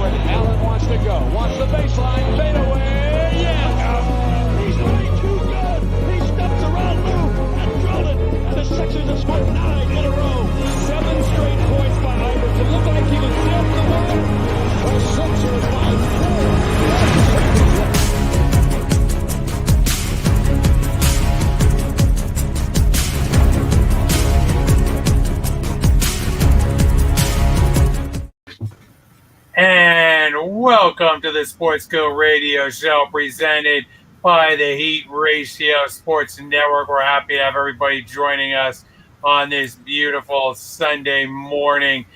Allen. Allen wants to go. Wants the baseline. Fade away. Yes. He's way too good. He steps around Lou and drilled it. And the Sixers have scored 9 in a row. 7 straight points by Iverson. Looked like he was dead to win. The Sixers by 4. And welcome to the Sports Go Radio Show presented by the Heat Ratio Sports Network. We're happy to have everybody joining us on this beautiful Sunday morning,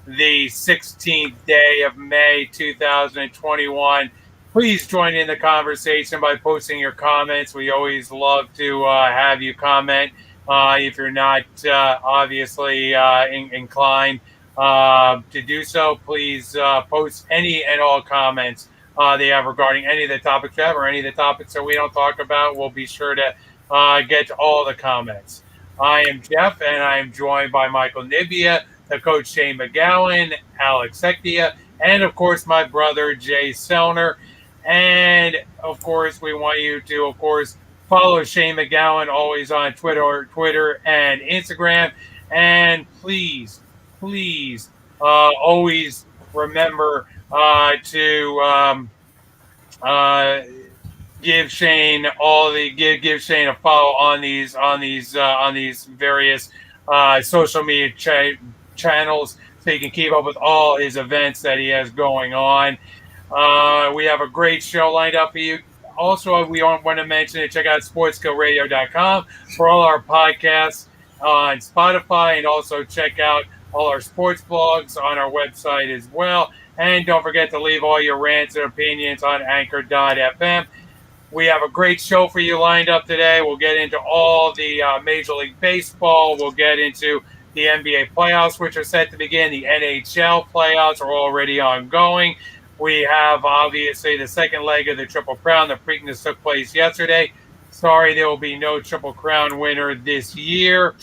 the 16th day of May 2021. Please join in the conversation by posting your comments. We always love to have you comment. If you're not obviously inclined to do so, please post any and all comments they have regarding any of the topics we have or any of the topics that we don't talk about. We'll be sure to get to all the comments. I am Jeff, and I am joined by Michael Nibia, the coach Shane McGowan, Alex Sektia, and of course my brother Jay Selner. And of course, we want you to, of course, follow Shane McGowan always on Twitter and Instagram. And please, always remember to give Shane give Shane a follow on these various social media channels, so you can keep up with all his events that he has going on. We have a great show lined up for you. Also, we want to mention to check out sportsgoradio.com for all our podcasts on Spotify, and also check out all our sports blogs on our website as well. And don't forget to leave all your rants and opinions on anchor.fm. We have a great show for you lined up today. We'll get into all the Major League Baseball. We'll get into the NBA playoffs, which are set to begin. The NHL playoffs are already ongoing. We have, obviously, the second leg of the Triple Crown. The Preakness took place yesterday. Sorry, there will be no Triple Crown winner this year.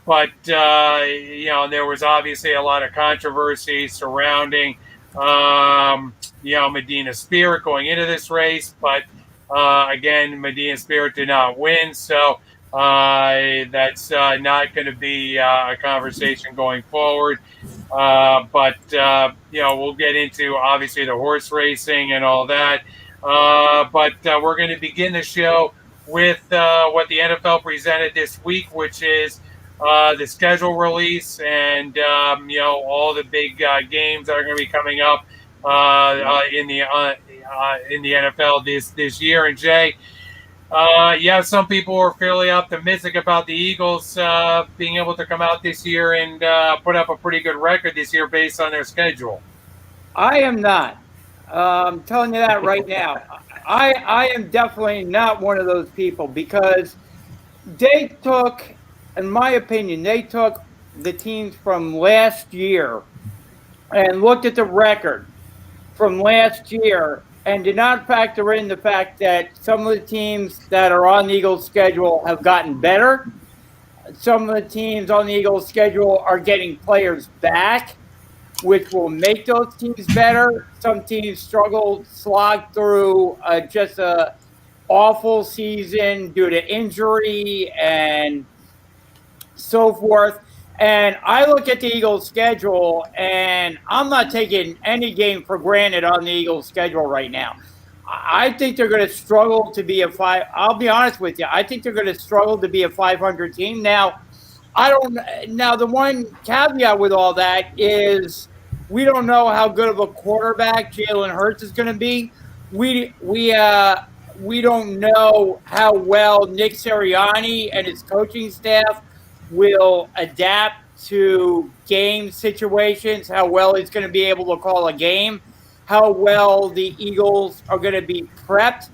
But, there was obviously a lot of controversy surrounding, Medina Spirit going into this race. But, again, Medina Spirit did not win. So that's not going to be a conversation going forward. But we'll get into, obviously, the horse racing and all that. But we're going to begin the show with what the NFL presented this week, which is the schedule release and, all the big games that are going to be coming up in the NFL this year. And Jay, some people were fairly optimistic about the Eagles being able to come out this year and put up a pretty good record this year based on their schedule. I am not. I'm telling you that right now. I am definitely not one of those people, because they took, in my opinion, the teams from last year and looked at the record from last year and did not factor in the fact that some of the teams that are on the Eagles schedule have gotten better. Some of the teams on the Eagles schedule are getting players back, which will make those teams better. Some teams slog through just a awful season due to injury and so forth. And I look at the Eagles schedule, and I'm not taking any game for granted on the Eagles schedule right now. I think they're going to struggle to be I'll be honest with you. I think they're going to struggle to be a 500 team. Now, the one caveat with all that is we don't know how good of a quarterback Jalen Hurts is going to be. We don't know how well Nick Sirianni and his coaching staff will adapt to game situations, how well he's going to be able to call a game, how well the Eagles are going to be prepped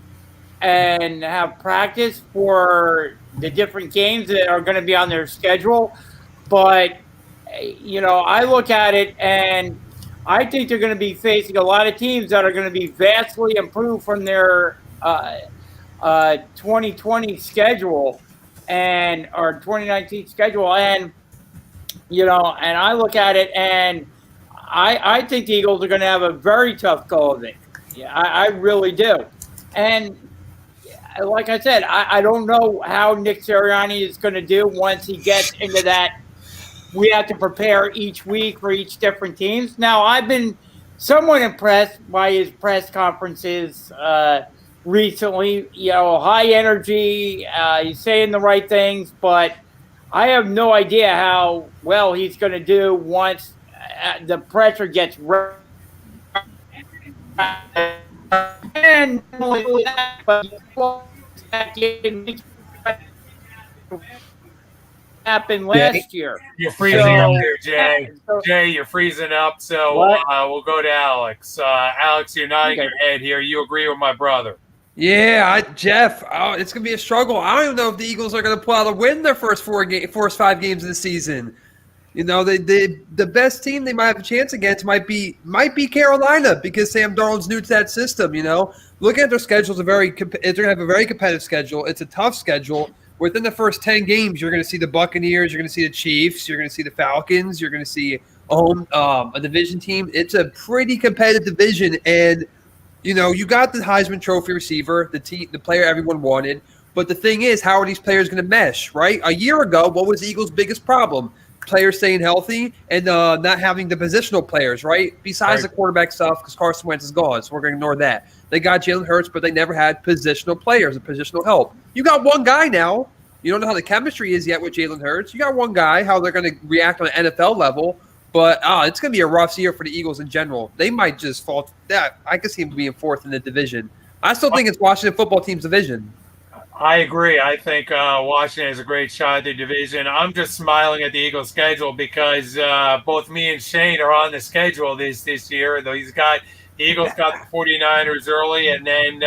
and have practice for the different games that are going to be on their schedule. But, I look at it and I think they're going to be facing a lot of teams that are going to be vastly improved from their 2020 schedule and our 2019 schedule. And, and I look at it and I think the Eagles are going to have a very tough go of it. Yeah, I really do. And like I said, I don't know how Nick Sirianni is going to do once he gets into that. We have to prepare each week for each different teams. Now, I've been somewhat impressed by his press conferences recently. High energy. He's saying the right things, but I have no idea how well he's going to do once the pressure gets and not only that, but happened last year. You're freezing up So, there, Jay. so Jay, you're freezing up. So what? we'll go to Alex. Alex, you're nodding Okay. your head here. You agree with my brother? Yeah, Jeff, it's going to be a struggle. I don't even know if the Eagles are going to pull out a win their first 5 games of the season. The best team they might have a chance against might be Carolina because Sam Darnold's new to that system. Looking at their schedule, they're going to have a very competitive schedule. It's a tough schedule. Within the first 10 games, you're going to see the Buccaneers, you're going to see the Chiefs, you're going to see the Falcons, you're going to see a division team. It's a pretty competitive division, and you got the Heisman Trophy receiver, the player everyone wanted. But the thing is, how are these players going to mesh, right? A year ago, what was the Eagles' biggest problem? Players staying healthy and not having the positional players, right? Besides the quarterback stuff, because Carson Wentz is gone, so we're going to ignore that. They got Jalen Hurts, but they never had positional players and positional help. You got one guy now. You don't know how the chemistry is yet with Jalen Hurts. You got one guy, how they're going to react on an NFL level. But it's going to be a rough year for the Eagles in general. They might just fall. I could see them being fourth in the division. I still think it's Washington football team's division. I agree. I think Washington has a great shot at the division. I'm just smiling at the Eagles' schedule because both me and Shane are on the schedule this year. The Eagles got the 49ers early, and then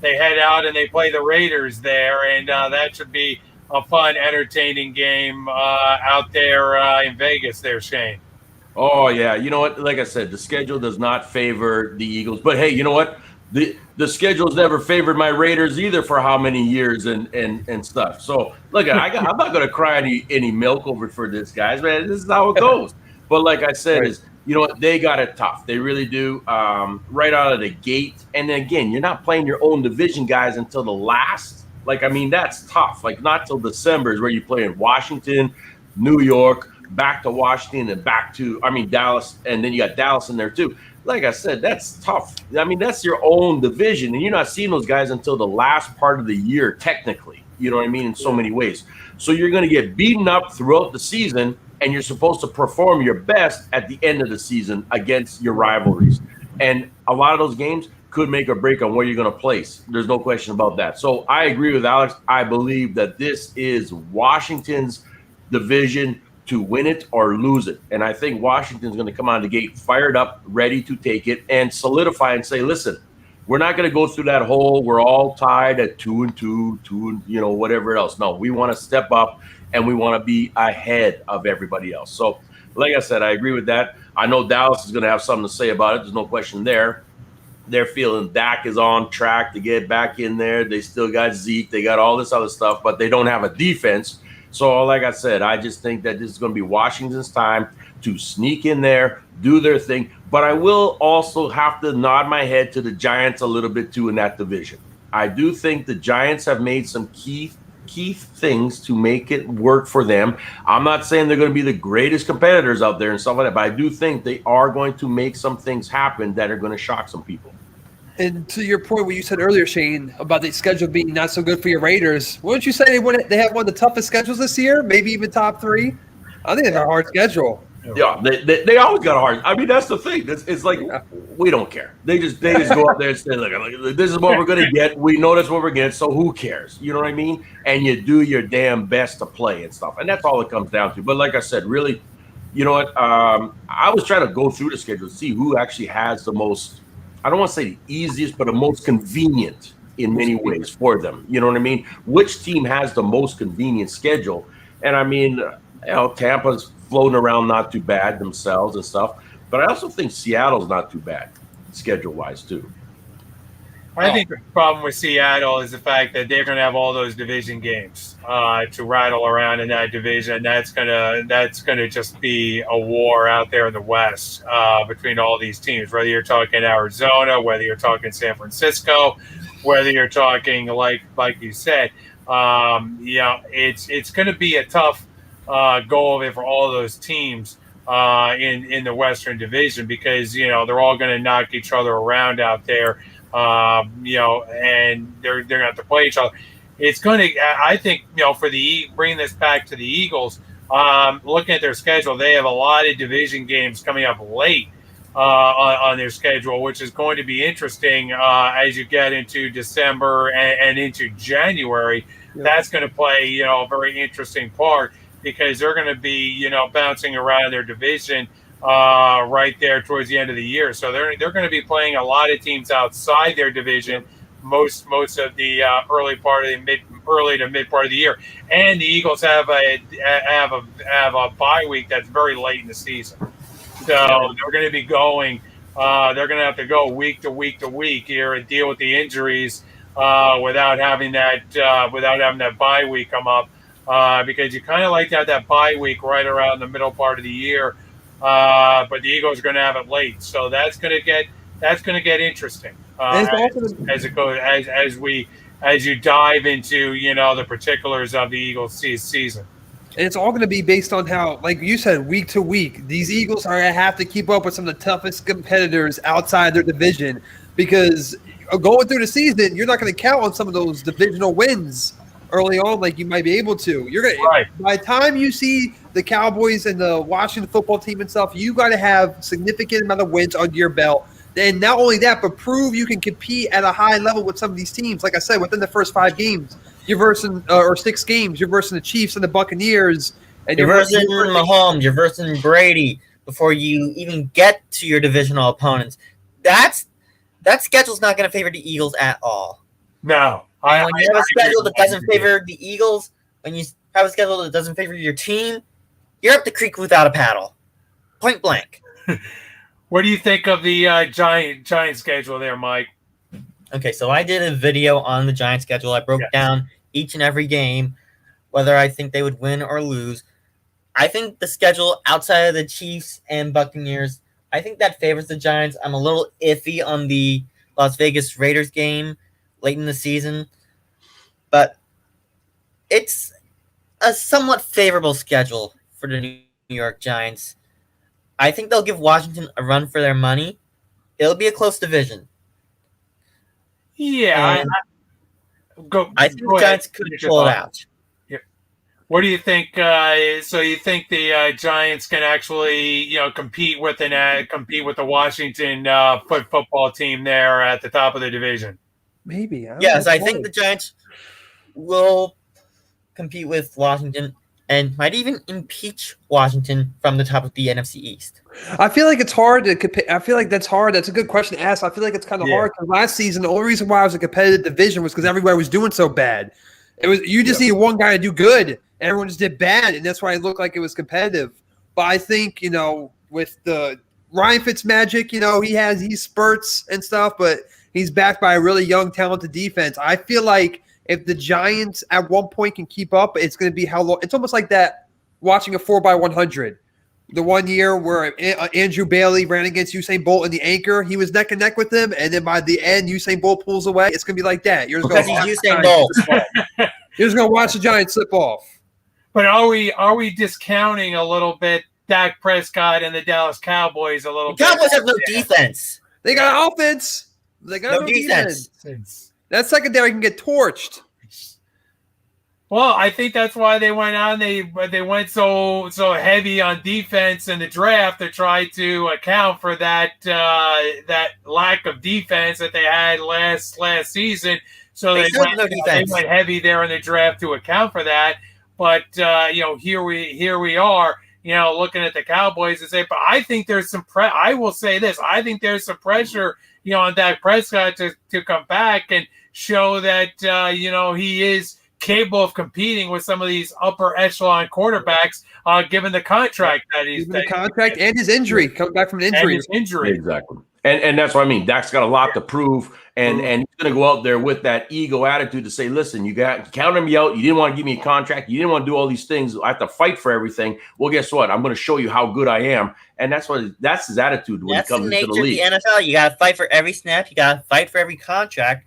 they head out and they play the Raiders there, and that should be a fun, entertaining game out there in Vegas there, Shane. Oh, yeah. You know what? Like I said, the schedule does not favor the Eagles. But, hey, you know what? The schedule's never favored my Raiders either for how many years and stuff. So, look, I'm not going to cry any milk over for this, guys, man. This is how it goes. But like I said, is what? They got it tough. They really do right out of the gate. And then, again, you're not playing your own division guys until the last. That's tough. Not till December is where you play in Washington, New York, back to Washington, and back to, Dallas. And then you got Dallas in there, too. Like I said, that's tough. That's your own division, and you're not seeing those guys until the last part of the year, technically. You know what I mean? In so many ways. So you're going to get beaten up throughout the season, and you're supposed to perform your best at the end of the season against your rivalries. And a lot of those games could make or break on where you're going to place. There's no question about that. So I agree with Alex. I believe that this is Washington's division to win it or lose it. And I think Washington's going to come out of the gate fired up, ready to take it and solidify and say, listen, we're not going to go through that whole, we're all tied at 2-2, whatever else. No, we want to step up and we want to be ahead of everybody else. So, like I said, I agree with that. I know Dallas is going to have something to say about it. There's no question there. They're feeling Dak is on track to get back in there. They still got Zeke. They got all this other stuff, but they don't have a defense. So, like I said, I just think that this is going to be Washington's time to sneak in there, do their thing. But I will also have to nod my head to the Giants a little bit, too, in that division. I do think the Giants have made some key things to make it work for them. I'm not saying they're going to be the greatest competitors out there and stuff like that, but I do think they are going to make some things happen that are going to shock some people. And to your point, what you said earlier, Shane, about the schedule being not so good for your Raiders, wouldn't you say they have one of the toughest schedules this year? Maybe even top 3? I think they have a hard schedule. Yeah, they always got a hard. That's the thing. It's like we don't care. They just go out there and say, look, this is what we're going to get. We know that's what we're getting, so who cares? You know what I mean? And you do your damn best to play and stuff, and that's all it comes down to. But like I said, really, you know what? I was trying to go through the schedule to see who actually has the most. I don't want to say the easiest, but the most convenient in many ways for them. You know what I mean? Which team has the most convenient schedule? And Tampa's floating around not too bad themselves and stuff. But I also think Seattle's not too bad schedule-wise, too. I think the problem with Seattle is the fact that they're going to have all those division games to rattle around in that division. That's gonna just be a war out there in the West between all these teams. Whether you're talking Arizona, whether you're talking San Francisco, whether you're talking like you said, it's going to be a tough go of it for all those teams in the Western Division because they're all going to knock each other around out there. And they're going to have to play each other. It's going to, I think, for bringing this back to the Eagles, looking at their schedule, they have a lot of division games coming up late on their schedule, which is going to be interesting as you get into December and into January. Yep. That's going to play, a very interesting part because they're going to be, bouncing around their division right there towards the end of the year. So they're going to be playing a lot of teams outside their division most of the early to mid part of the year. And the Eagles have a bye week that's very late in the season. So they're going to be going. They're going to have to go week to week here and deal with the injuries without having that bye week come up because you kind of like to have that bye week right around the middle part of the year. But the Eagles are going to have it late, so that's going to get interesting as it goes as you dive into the particulars of the Eagles season. And it's all going to be based on how, like you said, week to week, these Eagles are going to have to keep up with some of the toughest competitors outside their division because going through the season, you're not going to count on some of those divisional wins early on like you might be able to. You're going to by the time you see the Cowboys and the Washington football team and stuff, you got to have significant amount of wins under your belt. And not only that, but prove you can compete at a high level with some of these teams. Like I said, within the first 5 games, you're versing or 6 games, you're versing the Chiefs and the Buccaneers, and you're versing Mahomes, you're versing Brady before you even get to your divisional opponents. That schedule's not going to favor the Eagles at all. No. When you have a schedule that doesn't favor the Eagles, when you have a schedule that doesn't favor your team, you're up the creek without a paddle. Point blank. What do you think of the Giant schedule there, Mike? Okay, so I did a video on the Giant schedule. I broke down each and every game, whether I think they would win or lose. I think the schedule outside of the Chiefs and Buccaneers, I think that favors the Giants. I'm a little iffy on the Las Vegas Raiders game late in the season, but it's a somewhat favorable schedule for the New York Giants. I think they'll give Washington a run for their money. It'll be a close division. Yeah. I think the Giants could pull it out. Yep. What do you think? So you think the Giants can actually, compete with the Washington football team there at the top of the division? Maybe. Yes, I think the Giants will compete with Washington and might even impeach Washington from the top of the NFC East. I feel like it's hard to compare. I feel like that's hard. That's a good question to ask. I feel like it's kind of hard because last season, the only reason why it was a competitive division was because everybody was doing so bad. It was you just needed one guy to do good. Everyone just did bad, and that's why it looked like it was competitive. But I think, with the Ryan Fitzmagic, he spurts and stuff, but he's backed by a really young, talented defense. I feel like if the Giants at one point can keep up, it's going to be how long. It's almost like that watching a 4x100. The one year where Andrew Bailey ran against Usain Bolt in the anchor, he was neck and neck with him, and then by the end, Usain Bolt pulls away. It's going to be like that. You're just going to Usain Bolt. You're just going to watch the Giants slip off. But are we discounting a little bit Dak Prescott and the Dallas Cowboys a little bit? The Cowboys have no defense. They got offense. They got no defense. That secondary can get torched. Well, I think that's why they went on. They went so heavy on defense in the draft to try to account for that lack of defense that they had last season. So they went heavy there in the draft to account for that. But here we are. Looking at the Cowboys and say, but I think there's some I will say this. I think there's some pressure, on Dak Prescott to come back and show that he is capable of competing with some of these upper echelon quarterbacks, given the contract that he's Given the contract and his injury, coming back from an injury. and his injury. Exactly. And that's what I mean. Dak's got a lot to prove, and he's going to go out there with that ego attitude to say, listen, you got counted me out. You didn't want to give me a contract. You didn't want to do all these things. I have to fight for everything. Well, guess what? I'm going to show you how good I am. And that's his attitude when he comes into the league. That's the nature of the NFL. You got to fight for every snap. You got to fight for every contract.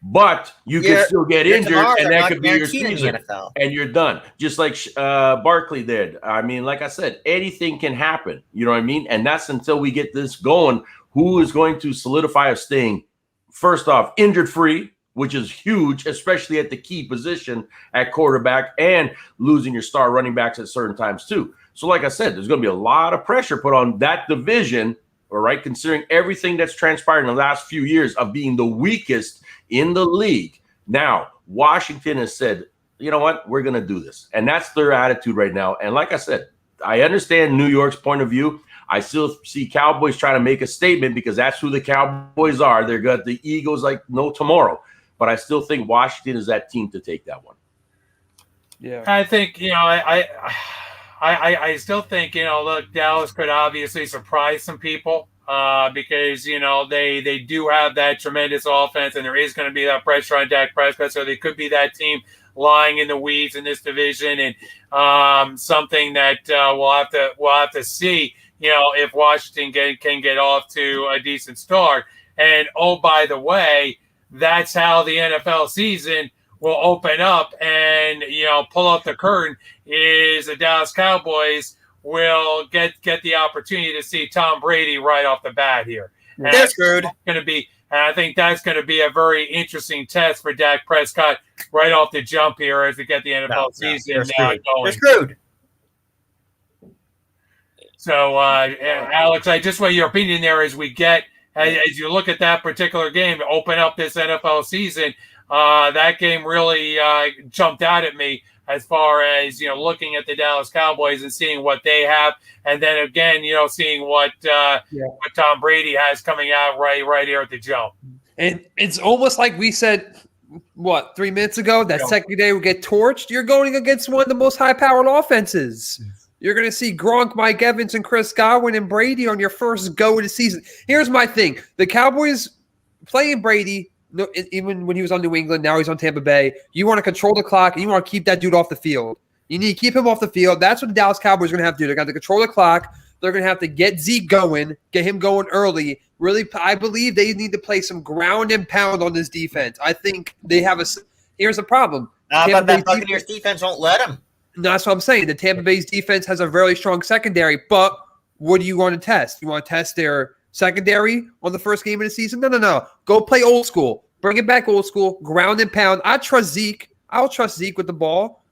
But you can still get injured, and that could be your season, NFL. and you're done. Just like Barkley did. I mean, like I said, anything can happen. You know what I mean? And that's until we get this going. Who is going to solidify us staying, first off, injured-free, which is huge, especially at the key position at quarterback, and losing your star running backs at certain times too. So like I said, there's going to be a lot of pressure put on that division, all right, considering everything that's transpired in the last few years of being the weakest in the league. Now, Washington has said, you know what, we're going to do this. And that's their attitude right now. And like I said, I understand New York's point of view. I still see Cowboys trying to make a statement because that's who the Cowboys are. They're got the Eagles like no tomorrow. But I still think Washington is that team to take that one. Yeah, I think, I still think, look, Dallas could obviously surprise some people because, they do have that tremendous offense, and there is going to be that pressure on Dak Prescott. So they could be that team lying in the weeds in this division, and something that we'll have to see, if Washington can get off to a decent start. And, oh, by the way, that's how the NFL season will open up and, pull up the curtain, is the Dallas Cowboys will get the opportunity to see Tom Brady right off the bat here. And they're screwed. I think that's going to be a very interesting test for Dak Prescott right off the jump here as we get the NFL season going. They're screwed. So, Alex, I just want your opinion there as we get, as you look at that particular game, open up this NFL season. That game really jumped out at me as far as, looking at the Dallas Cowboys and seeing what they have. And then again, seeing what Tom Brady has coming out right here at the jump. And it's almost like we said, 3 minutes ago, that secondary will get torched. You're going against one of the most high-powered offenses. You're going to see Gronk, Mike Evans, and Chris Godwin and Brady on your first go of the season. Here's my thing. The Cowboys playing Brady, even when he was on New England, now he's on Tampa Bay. You want to control the clock, and you want to keep that dude off the field. You need to keep him off the field. That's what the Dallas Cowboys are going to have to do. They're going to have to control the clock. They're going to have to get Zeke going, get him going early. Really, I believe they need to play some ground and pound on this defense. I think they have a – here's the problem. But that Buccaneers defense won't let him. No, that's what I'm saying. The Tampa Bay's defense has a very strong secondary, but what do you want to test? You want to test their secondary on the first game of the season? No. Go play old school. Bring it back old school, ground and pound. I trust Zeke. I'll trust Zeke with the ball.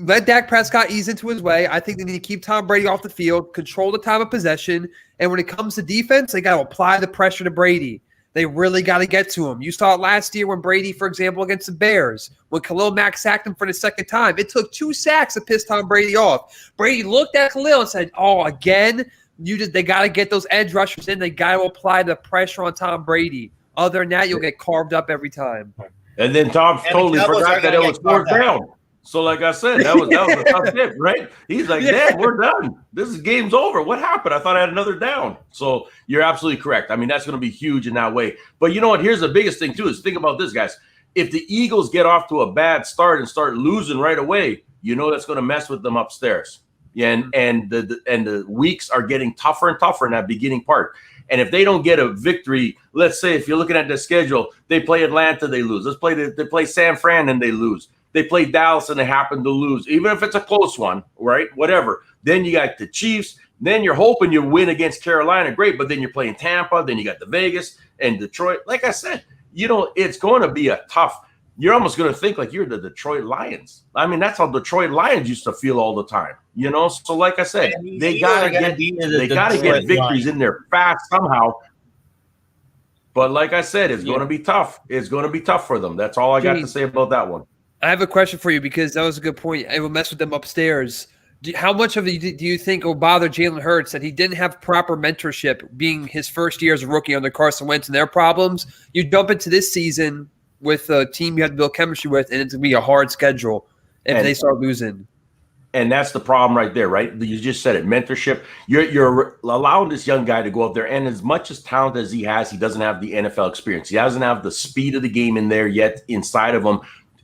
Let Dak Prescott ease into his way. I think they need to keep Tom Brady off the field, control the time of possession, and when it comes to defense, they got to apply the pressure to Brady. They really got to get to him. You saw it last year when Brady, for example, against the Bears, when Khalil Mack sacked him for the second time. It took 2 sacks to piss Tom Brady off. Brady looked at Khalil and said, again? They got to get those edge rushers in. They got to apply the pressure on Tom Brady. Other than that, you'll get carved up every time. And then Tom totally forgot that it was 4th down. So, like I said, that was a tough tip, right? He's like, "Damn, we're done. Game's over. What happened? I thought I had another down." So you're absolutely correct. I mean, that's going to be huge in that way. But you know what? Here's the biggest thing too: is think about this, guys. If the Eagles get off to a bad start and start losing right away, that's going to mess with them upstairs. Yeah, and the weeks are getting tougher and tougher in that beginning part. And if they don't get a victory, let's say if you're looking at the schedule, they play Atlanta, they lose. They play San Fran and they lose. They play Dallas and they happen to lose, even if it's a close one, right? Whatever. Then you got the Chiefs. Then you're hoping you win against Carolina. Great. But then you're playing Tampa. Then you got the Vegas and Detroit. Like I said, it's going to be a tough – you're almost going to think like you're the Detroit Lions. I mean, that's how Detroit Lions used to feel all the time, So like I said, they got to get victories in there fast somehow. But like I said, it's going to be tough. It's going to be tough for them. That's all I got to say about that one. I have a question for you because that was a good point. It will mess with them upstairs. How much of it do you think will bother Jalen Hurts that he didn't have proper mentorship being his first year as a rookie under Carson Wentz and their problems? You jump into this season, with a team you have to build chemistry with, and it's going to be a hard schedule if they start losing. And that's the problem right there, right? You just said it, mentorship. You're allowing this young guy to go out there, and as much as talent as he has, he doesn't have the NFL experience. He doesn't have the speed of the game in there yet inside of him,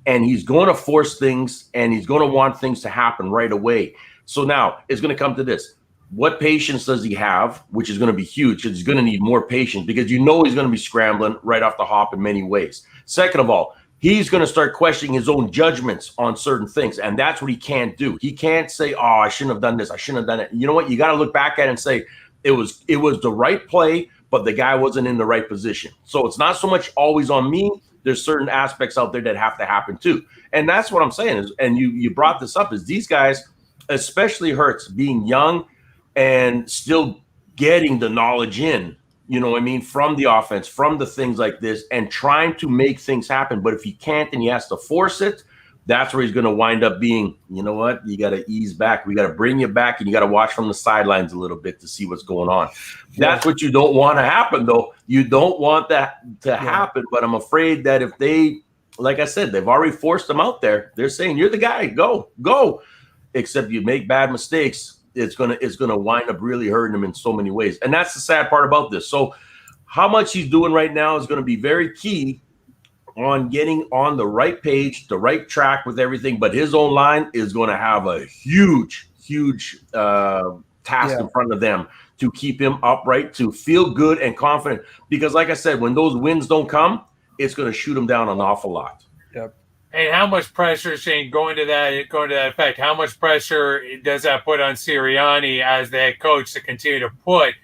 and he's going to force things, and he's going to want things to happen right away. So now it's going to come to this. What patience does he have, which is going to be huge because he's going to need more patience because he's going to be scrambling right off the hop in many ways. Second of all, he's going to start questioning his own judgments on certain things, and that's what he can't do. He can't say, "Oh, I shouldn't have done this. I shouldn't have done it." You know what? You got to look back at it and say it was the right play, but the guy wasn't in the right position. So it's not so much always on me. There's certain aspects out there that have to happen too, and that's what I'm saying. Is, and you brought this up, is these guys, especially Hurts, being young and still getting the knowledge in. You know what I mean? From the offense, from the things like this, and trying to make things happen. But if he can't and he has to force it, that's where he's going to wind up being, you know what? You got to ease back. We got to bring you back, and you got to watch from the sidelines a little bit to see what's going on. That's what you don't want to happen, though. You don't want that to happen. But I'm afraid that if they, like I said, they've already forced him out there. They're saying, "You're the guy. Go." Except you make bad mistakes. It's gonna wind up really hurting him in so many ways. And that's the sad part about this. So how much he's doing right now is going to be very key on getting on the right page, the right track with everything. But his own line is going to have a huge task in front of them to keep him upright, to feel good and confident. Because like I said, when those wins don't come, it's going to shoot him down an awful lot. Yep. And how much pressure, Shane, going to that effect, how much pressure does that put on Sirianni as the head coach to continue to put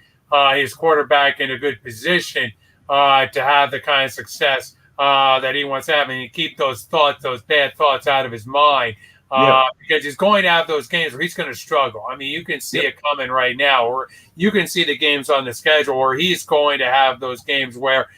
his quarterback in a good position to have the kind of success that he wants to have, and keep those bad thoughts out of his mind? Because he's going to have those games where he's going to struggle. I mean, you can see it coming right now, or you can see the games on the schedule where he's going to have those games where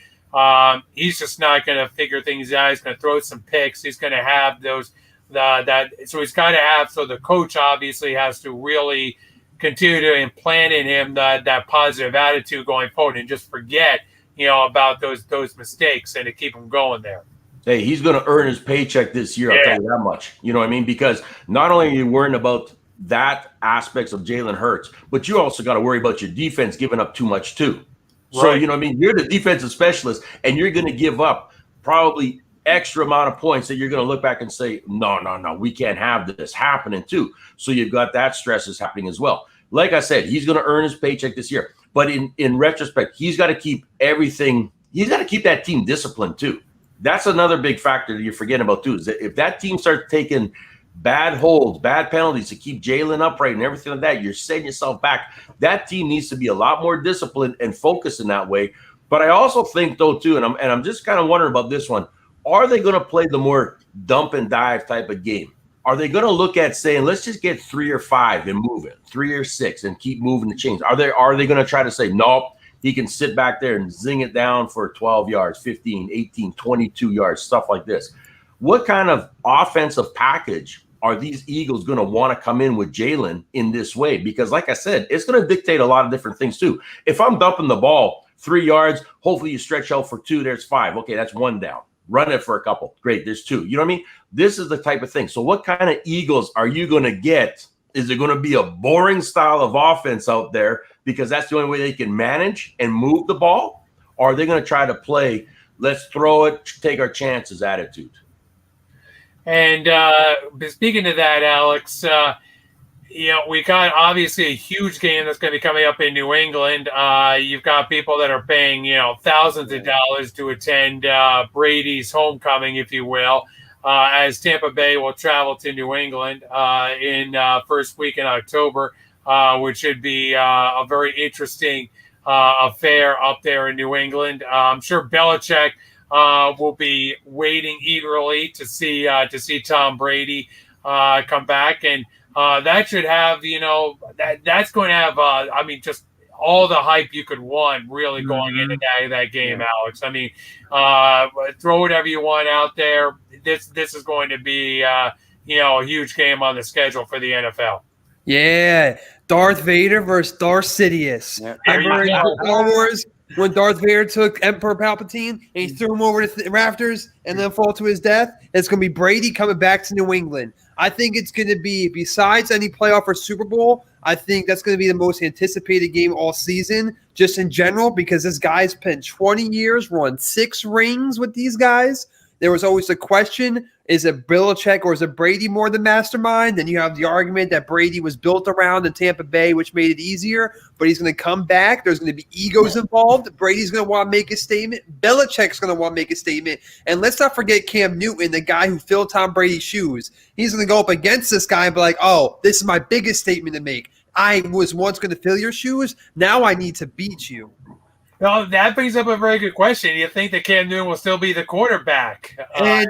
he's just not going to figure things out. He's going to throw some picks. He's going to have those so he's got to have. So the coach obviously has to really continue to implant in him that positive attitude going forward, and just forget about those mistakes and to keep him going there. Hey, he's going to earn his paycheck this year. I'll tell you that much. You know what I mean? Because not only are you worrying about that aspects of Jalen Hurts, but you also got to worry about your defense giving up too much too. So, you know what I mean? You're the defensive specialist, and you're going to give up probably extra amount of points that you're going to look back and say, no, we can't have this happening too. So you've got that stress is happening as well. Like I said, he's going to earn his paycheck this year. But in retrospect, he's got to keep everything. He's got to keep that team disciplined too. That's another big factor that you're forgetting about too, is that if that team starts taking bad holds, bad penalties to keep Jalen upright and everything like that, you're setting yourself back. That team needs to be a lot more disciplined and focused in that way. But I also think though too, and I'm just kind of wondering about this one, are they going to play the more dump and dive type of game? Are they going to look at saying, let's just get 3 or 5 and move it, 3 or 6 and keep moving the chains? Are they going to try to say, nope, he can sit back there and zing it down for 12 yards, 15, 18, 22 yards, stuff like this? What kind of offensive package are these Eagles going to want to come in with Jalen in this way? Because like I said, it's going to dictate a lot of different things too. If I'm dumping the ball 3 yards, hopefully you stretch out for 2, there's 5. Okay, that's 1 down. Run it for a couple. Great, there's 2. You know what I mean? This is the type of thing. So what kind of Eagles are you going to get? Is it going to be a boring style of offense out there because that's the only way they can manage and move the ball? Or are they going to try to play, let's throw it, take our chances attitude? And speaking of that, Alex, we got obviously a huge game that's going to be coming up in New England. You've got people that are paying, thousands of dollars to attend Brady's homecoming, if you will, as Tampa Bay will travel to New England in first week in October, which should be a very interesting affair up there in New England. I'm sure Belichick will be waiting eagerly to see Tom Brady come back, and that should have that's going to have just all the hype you could want really going into that game, Alex. I mean, throw whatever you want out there. This is going to be a huge game on the schedule for the NFL. Yeah, Darth Vader versus Darth Sidious. Yeah. Remember in Star Wars when Darth Vader took Emperor Palpatine and he threw him over the rafters and then fall to his death? It's going to be Brady coming back to New England. I think it's going to be, besides any playoff or Super Bowl, I think that's going to be the most anticipated game all season, just in general, because this guy's spent 20 years, won 6 rings with these guys. There was always the question, is it Belichick or is it Brady more the mastermind? Then you have the argument that Brady was built around in Tampa Bay, which made it easier, but he's going to come back. There's going to be egos involved. Brady's going to want to make a statement. Belichick's going to want to make a statement. And let's not forget Cam Newton, the guy who filled Tom Brady's shoes. He's going to go up against this guy and be like, oh, this is my biggest statement to make. I was once going to fill your shoes. Now I need to beat you. Well, that brings up a very good question. You think that Cam Newton will still be the quarterback? And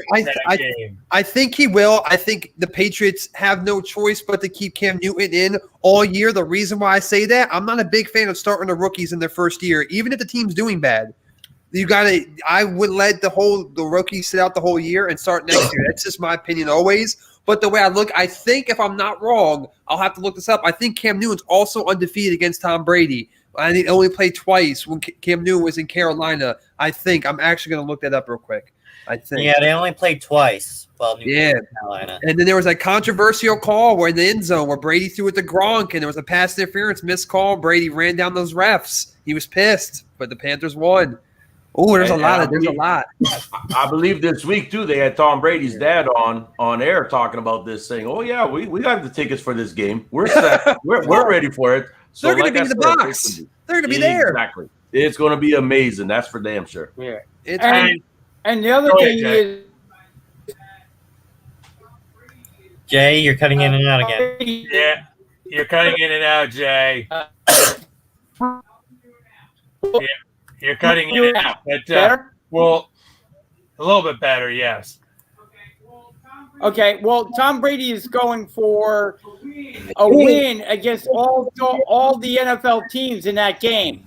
I think he will. I think the Patriots have no choice but to keep Cam Newton in all year. The reason why I say that, I'm not a big fan of starting the rookies in their first year, even if the team's doing bad. I would let the rookies sit out the whole year and start next year. That's just my opinion always. But the way I look, I think if I'm not wrong, I'll have to look this up. I think Cam Newton's also undefeated against Tom Brady. I think only played twice when Cam Newton was in Carolina. I think I'm actually going to look that up real quick. I think. Yeah, they only played twice. Well, Carolina. And then there was a controversial call where in the end zone where Brady threw it to Gronk and there was a pass interference missed call. Brady ran down those refs. He was pissed, but the Panthers won. Oh, there's a lot. I believe this week too they had Tom Brady's dad on air talking about this, saying, "Oh yeah, we got the tickets for this game. We're set. We're ready for it." So they're going to be in the box. They're going to be there. Exactly. It's going to be amazing. That's for damn sure. Yeah. And the other thing is, Jay, you're cutting in and out again. Yeah, you're cutting in and out, Jay. Yeah, you're cutting in and out. But, well, a little bit better, yes. Okay, well, Tom Brady is going for a win against all the NFL teams in that game.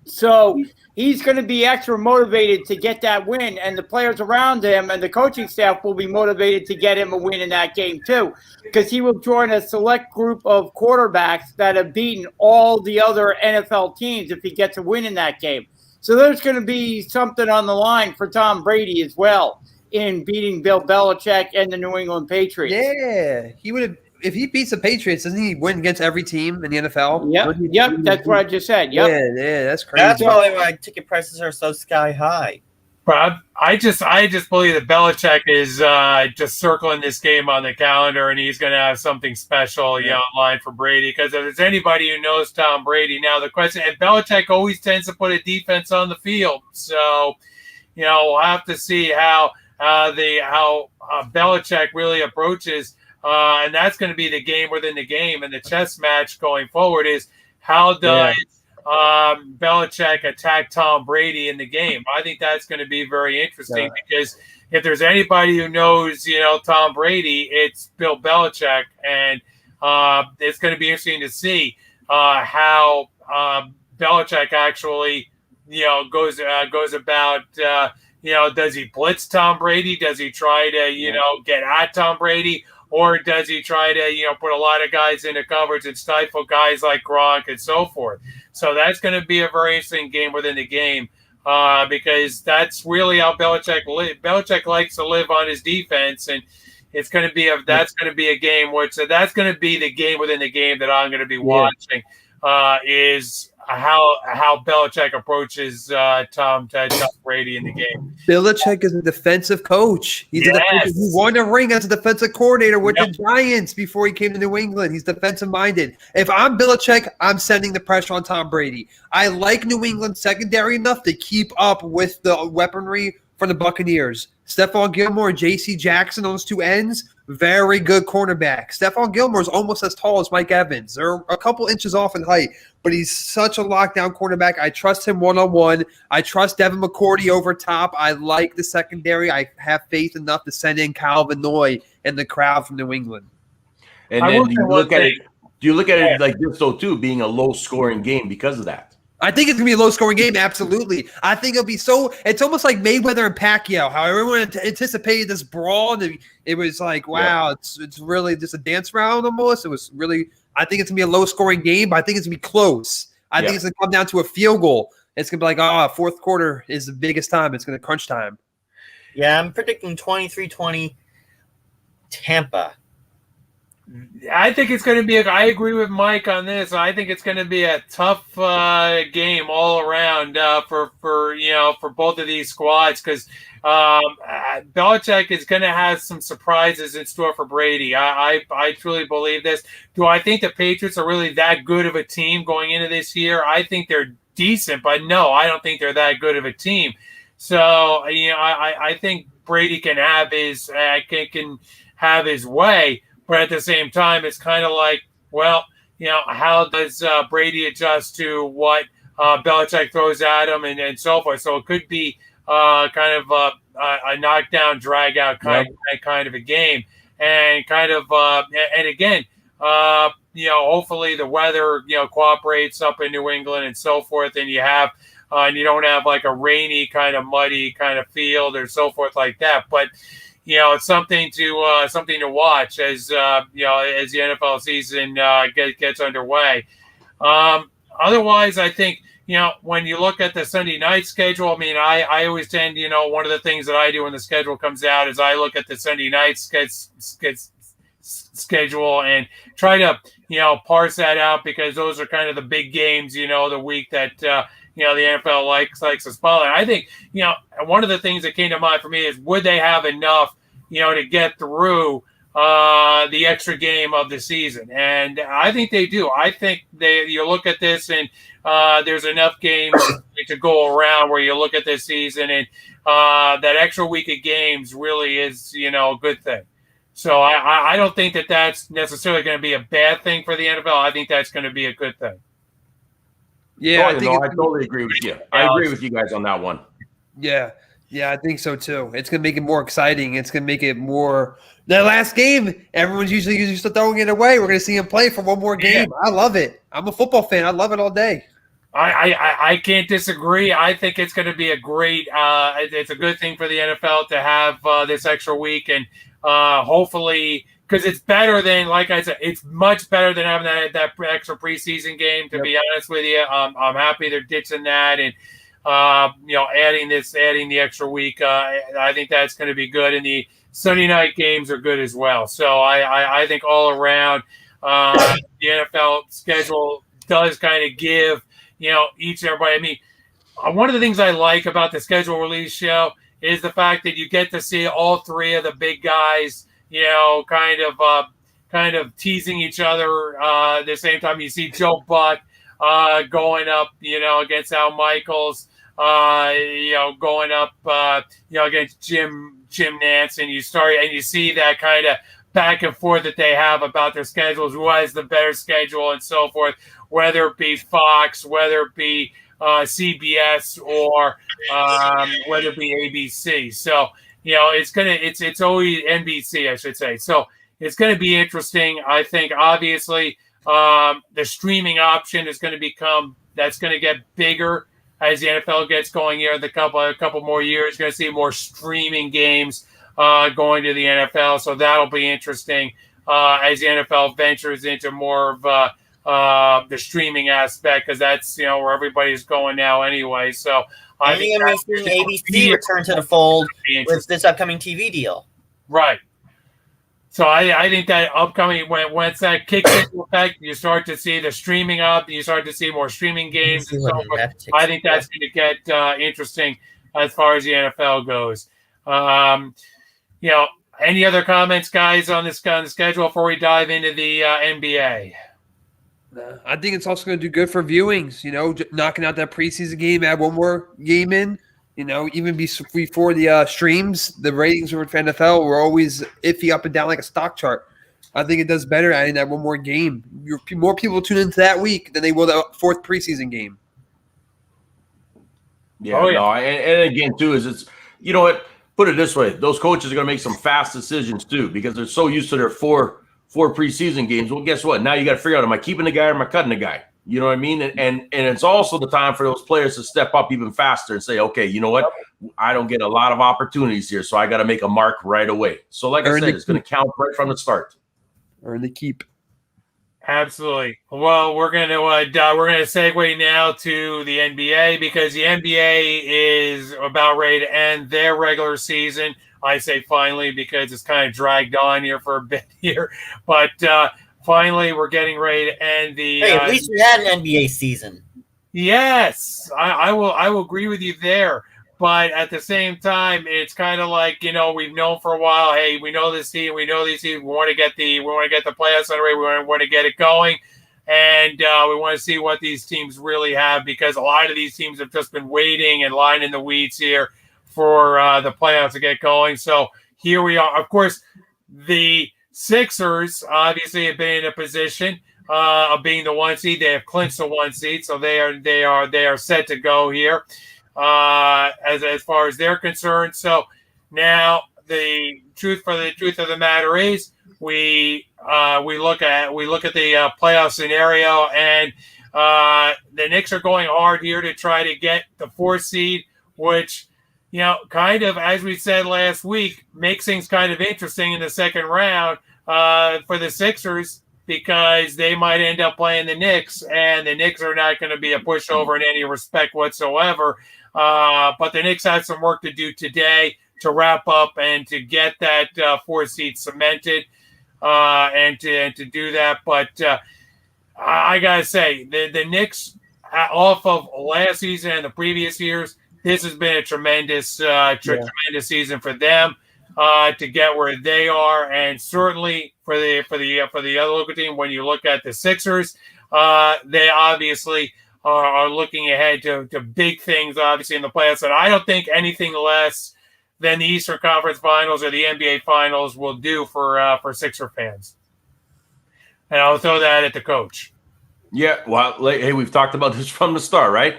So he's going to be extra motivated to get that win, and the players around him and the coaching staff will be motivated to get him a win in that game too, because he will join a select group of quarterbacks that have beaten all the other NFL teams if he gets a win in that game. So there's going to be something on the line for Tom Brady as well in beating Bill Belichick and the New England Patriots. Yeah, he would have. If he beats the Patriots, doesn't he win against every team in the NFL? Yep, that's what I just said. Yep. Yeah, that's crazy. That's probably why ticket prices are so sky high. But I just believe that Belichick is just circling this game on the calendar, and he's going to have something special, online for Brady. Because if there's anybody who knows Tom Brady, now the question, and Belichick always tends to put a defense on the field, so we'll have to see how Belichick really approaches. And that's going to be the game within the game, and the chess match going forward is how does Belichick attack Tom Brady in the game. I think that's going to be very interesting because if there's anybody who knows, Tom Brady, it's Bill Belichick, and it's going to be interesting to see how Belichick actually, goes about. Does he blitz Tom Brady? Does he try to, get at Tom Brady? Or does he try to, put a lot of guys into coverage and stifle guys like Gronk and so forth? So that's going to be a very interesting game within the game because that's really how Belichick likes to live on his defense, and it's going to be that's going to be a game that's going to be the game within the game that I'm going to be watching is how Belichick approaches Tom Brady in the game. Belichick is a defensive coach. He won a ring as a defensive coordinator with the Giants before he came to New England. He's defensive minded. If I'm Belichick, I'm sending the pressure on Tom Brady. I like New England secondary enough to keep up with the weaponry from the Buccaneers. Stephon Gilmore and J.C. Jackson on those two ends, very good cornerback. Stephon Gilmore is almost as tall as Mike Evans. They're a couple inches off in height, but he's such a lockdown cornerback. I trust him one-on-one. I trust Devin McCourty over top. I like the secondary. I have faith enough to send in Kyle Van Noy and the crowd from New England. And then do you look at it like this, though, too, being a low-scoring game because of that? I think it's going to be a low-scoring game, absolutely. I think it'll be it's almost like Mayweather and Pacquiao, how everyone anticipated this brawl, and it was like, wow, it's really just a dance round almost. It was really – I think it's going to be a low-scoring game, but I think it's going to be close. I think it's going to come down to a field goal. It's going to be like, fourth quarter is the biggest time. It's going to crunch time. Yeah, I'm predicting 23-20 Tampa. I think it's going to be. I agree with Mike on this. I think it's going to be a tough game all around for both of these squads because Belichick is going to have some surprises in store for Brady. I truly believe this. Do I think the Patriots are really that good of a team going into this year? I think they're decent, but no, I don't think they're that good of a team. So I think Brady can have his way. But at the same time, it's kind of like, well, how does Brady adjust to what Belichick throws at him and so forth? So it could be kind of a knockdown, drag out kind of a game, and kind of and again, hopefully the weather cooperates up in New England and so forth, and you don't have like a rainy kind of muddy kind of field or so forth like that, but. It's something to watch as as the NFL season gets underway. Otherwise, I think when you look at the Sunday night schedule, I mean, I always tend, one of the things that I do when the schedule comes out is I look at the Sunday night schedule and try to parse that out because those are kind of the big games, the week that. The NFL likes to spell it. I think, one of the things that came to mind for me is would they have enough, to get through the extra game of the season? And I think they do. I think you look at this and there's enough games to go around where you look at this season and that extra week of games really is, a good thing. So I don't think that that's necessarily going to be a bad thing for the NFL. I think that's going to be a good thing. Yeah, I totally agree with you. I agree with you guys on that one. Yeah, I think so too. It's going to make it more exciting. It's going to make it more. That last game, everyone's usually used to throwing it away. We're going to see him play for one more game. Yeah. I love it. I'm a football fan. I love it all day. I can't disagree. I think it's going to be a great. It's a good thing for the NFL to have this extra week, and hopefully. Because it's better than, like I said, it's much better than having that extra preseason game. To be honest with you, I'm happy they're ditching that and adding the extra week. I think that's going to be good, and the Sunday night games are good as well. So I think all around the NFL schedule does kind of give each and everybody. I mean, one of the things I like about the schedule release show is the fact that you get to see all three of the big guys. Kind of teasing each other. At the same time, you see Joe Buck going up, against Al Michaels, going up, against Jim Nance, and you see that kind of back and forth that they have about their schedules, who has the better schedule and so forth, whether it be Fox, whether it be CBS, or whether it be ABC. So. It's always NBC, I should say. So it's going to be interesting. I think obviously the streaming option is going to get bigger as the NFL gets going here. A couple more years, you're going to see more streaming games going to the NFL. So that'll be interesting as the NFL ventures into more of the streaming aspect, because that's where everybody's going now anyway. So. I think I'm seeing ABC return to the fold with this upcoming TV deal. Right. So I think that upcoming, once that kicks into effect, you start to see the streaming up, you start to see more streaming games. And so forth. I think that's going to get interesting as far as the NFL goes. Any other comments, guys, on the schedule before we dive into the NBA? I think it's also going to do good for viewings, knocking out that preseason game, add one more game in, even before the streams, the ratings for NFL were always iffy up and down like a stock chart. I think it does better adding that one more game. More people tune into that week than they will the fourth preseason game. Yeah, and again, too, is it's, put it this way, those coaches are going to make some fast decisions, too, because they're so used to their four preseason games. Well, guess what? Now you got to figure out, am I keeping the guy or am I cutting the guy? You know what I mean? And it's also the time for those players to step up even faster and say, okay, you know what? I don't get a lot of opportunities here, so I got to make a mark right away. So like I said, it's going to count right from the start. Earn the keep. Absolutely. Well, we're gonna segue now to the NBA because the NBA is about ready to end their regular season. I say finally because it's kind of dragged on here for a bit here, but finally we're getting ready to end the. Hey, at least we had an NBA season. Yes, I will agree with you there. But at the same time, it's kind of like, we've known for a while. Hey, we know this team. We know these teams. We want to get the playoffs underway. We want to get it going, and we want to see what these teams really have because a lot of these teams have just been waiting and lying in the weeds here for the playoffs to get going. So here we are. Of course, the Sixers obviously have been in a position of being the 1 seed. They have clinched the 1 seed, so they are set to go here. As far as they're concerned. So now the truth of the matter is we look at the playoff scenario, and the Knicks are going hard here to try to get the 4th seed, which kind of, as we said last week, makes things kind of interesting in the second round for the Sixers, because they might end up playing the Knicks, and the Knicks are not going to be a pushover in any respect whatsoever. But the Knicks have some work to do today to wrap up and to get that 4th seed cemented and to do that. But I got to say, the Knicks, off of last season and the previous years, this has been a tremendous season for them to get where they are, and certainly for the other local team. When you look at the Sixers, they obviously are looking ahead to big things, obviously in the playoffs, and I don't think anything less than the Eastern Conference Finals or the NBA Finals will do for Sixer fans. And I'll throw that at the coach. Yeah, well, hey, we've talked about this from the start, right?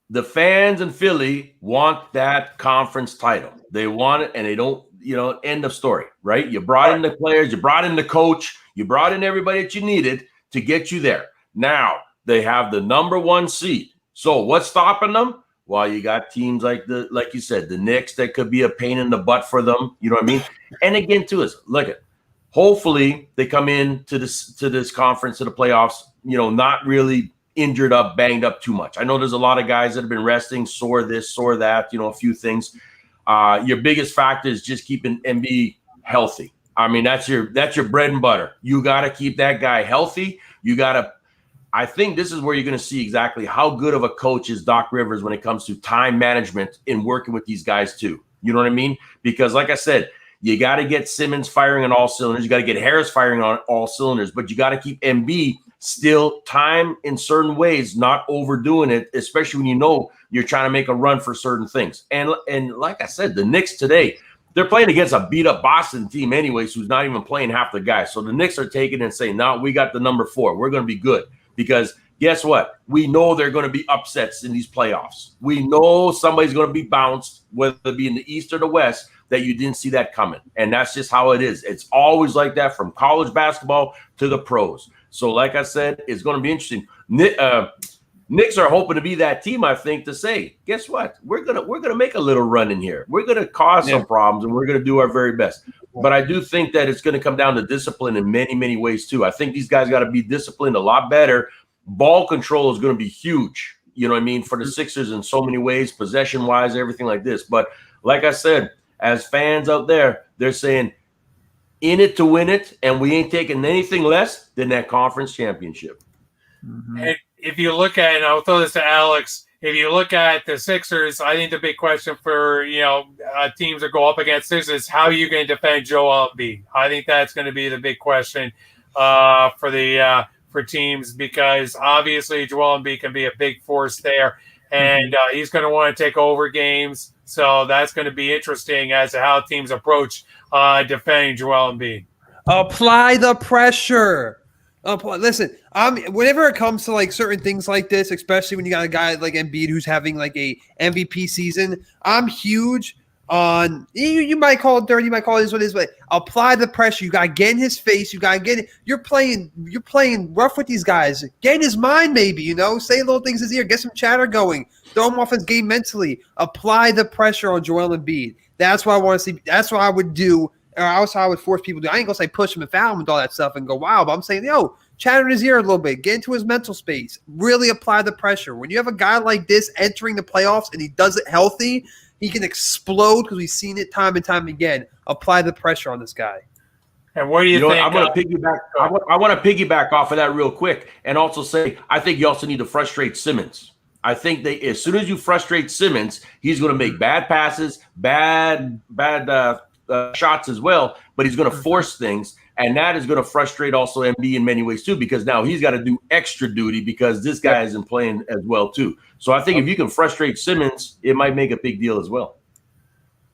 The fans in Philly want that conference title. They want it, and they don't, end of story, right? You brought in the players, you brought in the coach, you brought in everybody that you needed to get you there. Now they have the number 1 seed. So what's stopping them? Well, you got teams like you said, the Knicks that could be a pain in the butt for them. You know what I mean? And again, too, hopefully they come in to this conference, to the playoffs, not really injured up, banged up too much. I know there's a lot of guys that have been resting, sore this, sore that, a few things. Your biggest factor is just keeping Embiid healthy. I mean, that's your bread and butter. You got to keep that guy healthy. I think this is where you're going to see exactly how good of a coach is Doc Rivers when it comes to time management in working with these guys too. You know what I mean? Because like I said, you got to get Simmons firing on all cylinders. You got to get Harris firing on all cylinders, but you got to keep Embiid still time in certain ways, not overdoing it, especially when you're trying to make a run for certain things. And like I said, the Knicks today, they're playing against a beat-up Boston team anyways, who's not even playing half the guys. So the Knicks are taking and saying, no, we got the number 4. We're going to be good. Because guess what? We know there are going to be upsets in these playoffs. We know somebody's going to be bounced, whether it be in the East or the West, that you didn't see that coming. And that's just how it is. It's always like that from college basketball to the pros. So like I said, it's going to be interesting. Knicks are hoping to be that team, I think, to say, guess what? We're gonna make a little run in here. We're gonna cause some problems, and we're gonna do our very best. But I do think that it's gonna come down to discipline in many, many ways too. I think these guys got to be disciplined a lot better. Ball control is going to be huge. You know what I mean, for the Sixers in so many ways, possession wise, everything like this. But like I said, as fans out there, they're saying, in it to win it, and we ain't taking anything less than that conference championship. Mm-hmm. And if you look at, and I'll throw this to Alex, if you look at the Sixers, I think the big question for teams that go up against Sixers is how are you going to defend Joel Embiid? I think that's going to be the big question for teams, because obviously Joel Embiid can be a big force there, and he's going to want to take over games. So that's going to be interesting as to how teams approach defending Joel Embiid. Apply the pressure. Listen, whenever it comes to like certain things like this, especially when you got a guy like Embiid who's having like a MVP season, I'm huge on. You might call it dirty, you might call it what it is, but apply the pressure. You got to get in his face. You got to get it. You're playing rough with these guys. Get in his mind, maybe. Say little things in his ear. Get some chatter going. Throw him off his game mentally. Apply the pressure on Joel Embiid. That's what I want to see. That's what I would do. Or also I would force people to do. I ain't going to say push him and foul him and all that stuff and go wild. But I'm saying, chat in his ear a little bit, get into his mental space, really apply the pressure. When you have a guy like this entering the playoffs and he does it healthy, he can explode because we've seen it time and time again. Apply the pressure on this guy. And what do you know think? what? I'm going to piggyback. I want to piggyback off of that real quick, and also say I think you also need to frustrate Simmons. I think that as soon as you frustrate Simmons, he's going to make bad passes, bad shots as well, but he's going to force things, and that is going to frustrate also MB in many ways too, because now he's got to do extra duty because this guy isn't playing as well too. So I think if you can frustrate Simmons, it might make a big deal as well.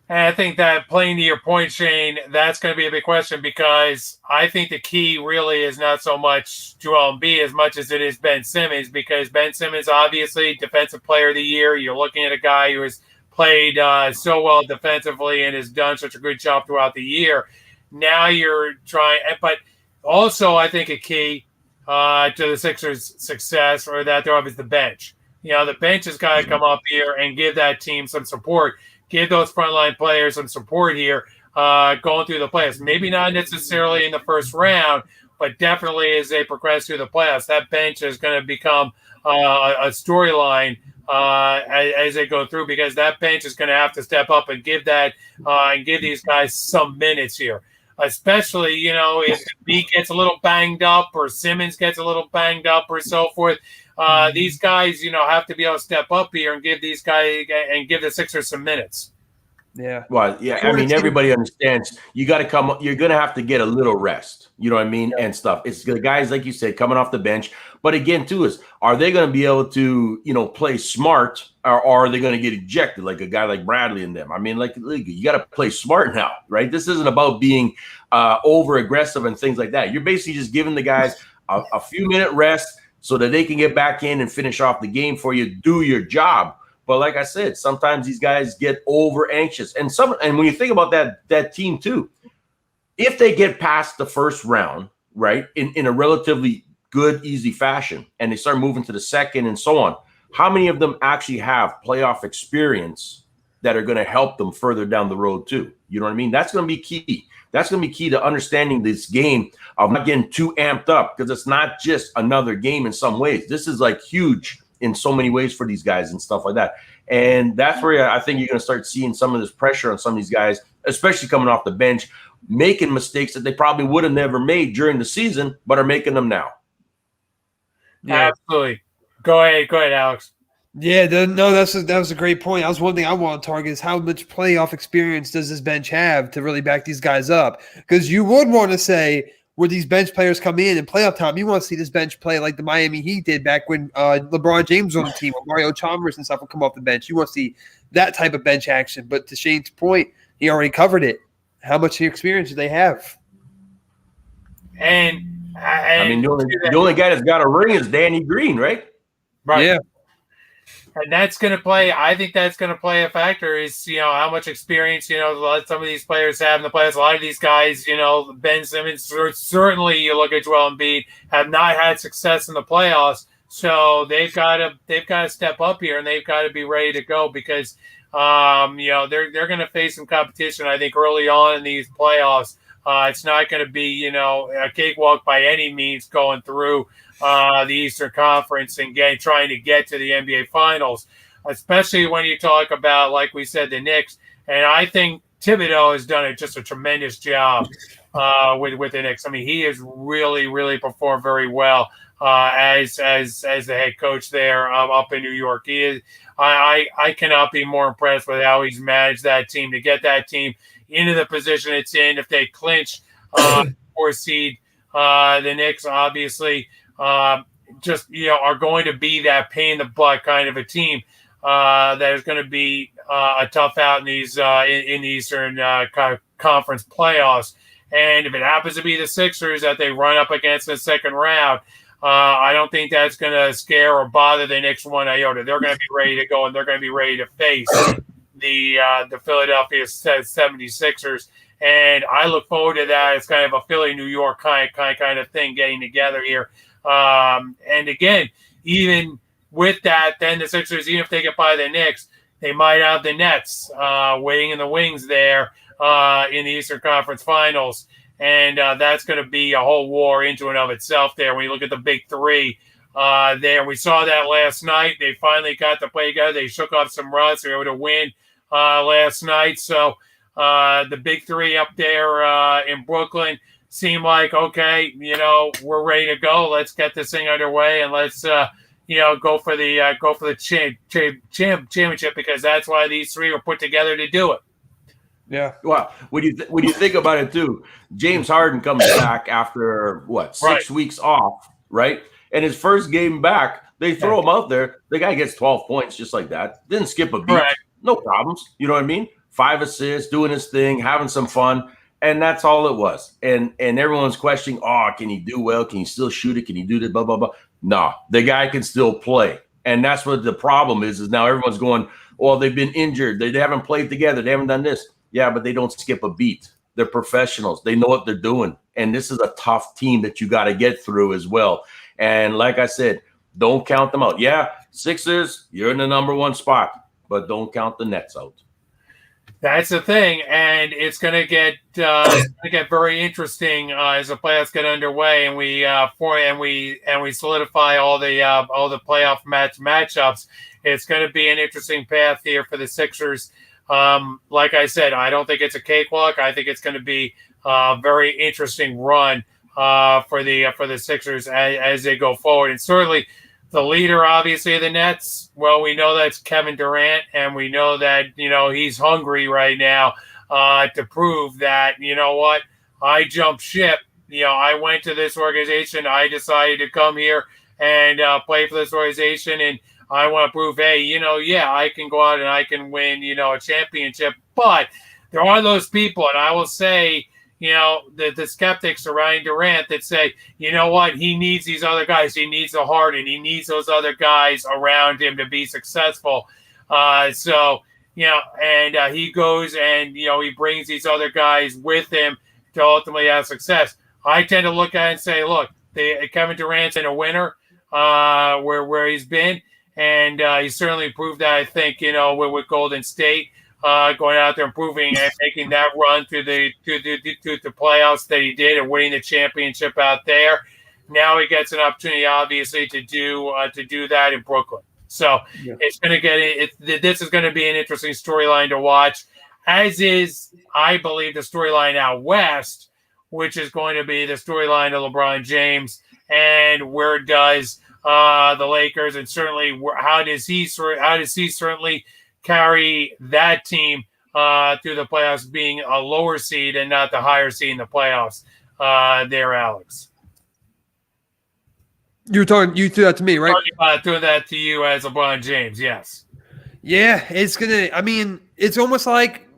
And I think that, playing to your point, Shane, that's going to be a big question, because I think the key really is not so much Joel Embiid as much as it is Ben Simmons, because Ben Simmons, obviously, Defensive Player of the Year. You're looking at a guy who has played so well defensively and has done such a good job throughout the year. Now you're trying – but also I think a key to the Sixers' success, or that they're up, is the bench. You know, the bench has got to come up here and give that team some support. Give those frontline players some support here going through the playoffs. Maybe not necessarily in the first round, but definitely as they progress through the playoffs. That bench is going to become a storyline as they go through, because that bench is going to have to step up and give that and give these guys some minutes here. Especially, you know, if B gets a little banged up or Simmons gets a little banged up or so forth. These guys, you know, have to be able to step up here and give these guys and give the Sixers some minutes. Yeah. Well, yeah. I mean, everybody understands you got to come. You're going to have to get a little rest. You know what I mean? Yeah. And stuff. It's the guys, like you said, coming off the bench. But again, too, is are they going to be able to, you know, play smart, or are they going to get ejected like a guy like Bradley and them? I mean, like you got to play smart now, right? This isn't about being over aggressive and things like that. You're basically just giving the guys a few minute rest, so that they can get back in and finish off the game for you, do your job. But like I said, sometimes these guys get over anxious. And when you think about that team too, if they get past the first round, right, in a relatively good, easy fashion, and they start moving to the second and so on, how many of them actually have playoff experience that are going to help them further down the road too? You know what I mean? That's going to be key. That's going to be key to understanding this game, of not getting too amped up, because it's not just another game in some ways. This is like huge in so many ways for these guys and stuff like that. And that's where I think you're going to start seeing some of this pressure on some of these guys, especially coming off the bench, making mistakes that they probably would have never made during the season, but are making them now. Yeah, absolutely. Go ahead, Alex. Yeah, that was a great point. That was one thing I want to target, is how much playoff experience does this bench have to really back these guys up? Because you would want to say, where these bench players come in playoff time, you want to see this bench play like the Miami Heat did back when LeBron James was on the team, or Mario Chalmers and stuff would come off the bench. You want to see that type of bench action. But to Shane's point, he already covered it. How much experience do they have? And I mean, the only guy that's got a ring is Danny Green, right? Right. Yeah. And that's going to play. I think that's going to play a factor. Is, you know, how much experience, you know, some of these players have in the playoffs. A lot of these guys, you know, Ben Simmons, certainly you look at Joel Embiid, have not had success in the playoffs. So they've got to step up here, and they've got to be ready to go, because you know, they're going to face some competition, I think, early on in these playoffs. It's not going to be, you know, a cakewalk by any means going through the Eastern Conference and trying to get to the NBA Finals, especially when you talk about, like we said, the Knicks. And I think Thibodeau has done just a tremendous job with the Knicks. I mean, he has really, really performed very well as the head coach there up in New York. He is. I cannot be more impressed with how he's managed that team to get that team into the position it's in. If they clinch 4th seed, the Knicks obviously just, you know, are going to be that pain in the butt kind of a team that is going to be a tough out in these in the Eastern Conference playoffs. And if it happens to be the Sixers that they run up against in the second round, I don't think that's going to scare or bother the Knicks one iota. They're going to be ready to go, and they're going to be ready to face the Philadelphia 76ers. And I look forward to that. It's kind of a Philly, New York kind of thing getting together here. And again, even with that, then the Sixers, even if they get by the Knicks, they might have the Nets waiting in the wings there in the Eastern Conference Finals. and that's going to be a whole war into and of itself there. When you look at the big three there, we saw that last night. They finally got to play together. They shook off some rust. They were able to win last night. So the big three up there in Brooklyn seem like, okay, we're ready to go. Let's get this thing underway, and let's go for the championship, because that's why these three were put together to do it. Yeah. Well, when you think about it too, James Harden comes back after what, 6 weeks off, right? And his first game back, they throw him out there. The guy gets 12 points just like that. Didn't skip a beat. Right. No problems. You know what I mean? 5 assists, doing his thing, having some fun. And that's all it was. And everyone's questioning, can he do well? Can he still shoot it? Can he do this? Blah, blah, blah. No, the guy can still play. And that's what the problem is now everyone's going, well, they've been injured. They haven't played together. They haven't done this. Yeah, but they don't skip a beat. They're professionals. They know what they're doing. And this is a tough team that you got to get through as well. And like I said, don't count them out. Yeah, Sixers, you're in the number 1 spot, but don't count the Nets out. That's the thing, and it's going to get very interesting as the playoffs get underway, and we solidify all the playoff matchups. It's going to be an interesting path here for the Sixers. Like I said, I don't think it's a cakewalk. I think it's going to be a very interesting run for the Sixers as they go forward, and certainly. The leader, obviously, of the Nets, well, we know that's Kevin Durant, and we know that, he's hungry right now to prove that, what, I jumped ship. I went to this organization. I decided to come here and play for this organization, and I want to prove, hey, I can go out and I can win, a championship. But there are those people, and I will say, the skeptics surrounding Durant that say, what, he needs these other guys. He needs a Harden. He needs those other guys around him to be successful. And he goes and, he brings these other guys with him to ultimately have success. I tend to look at it and say, look, Kevin Durant's in a winner where he's been. And he certainly proved that, I think, with Golden State. Going out there, improving and making that run to the playoffs that he did, and winning the championship out there. Now he gets an opportunity, obviously, to do that in Brooklyn. So it's going to get this is going to be an interesting storyline to watch, as is, I believe, the storyline out west, which is going to be the storyline of LeBron James, and where does the Lakers, and certainly how does he certainly carry that team through the playoffs, being a lower seed and not the higher seed in the playoffs there, Alex. You threw that to me, right? Threw that to you as LeBron James, yes. Yeah, it's almost like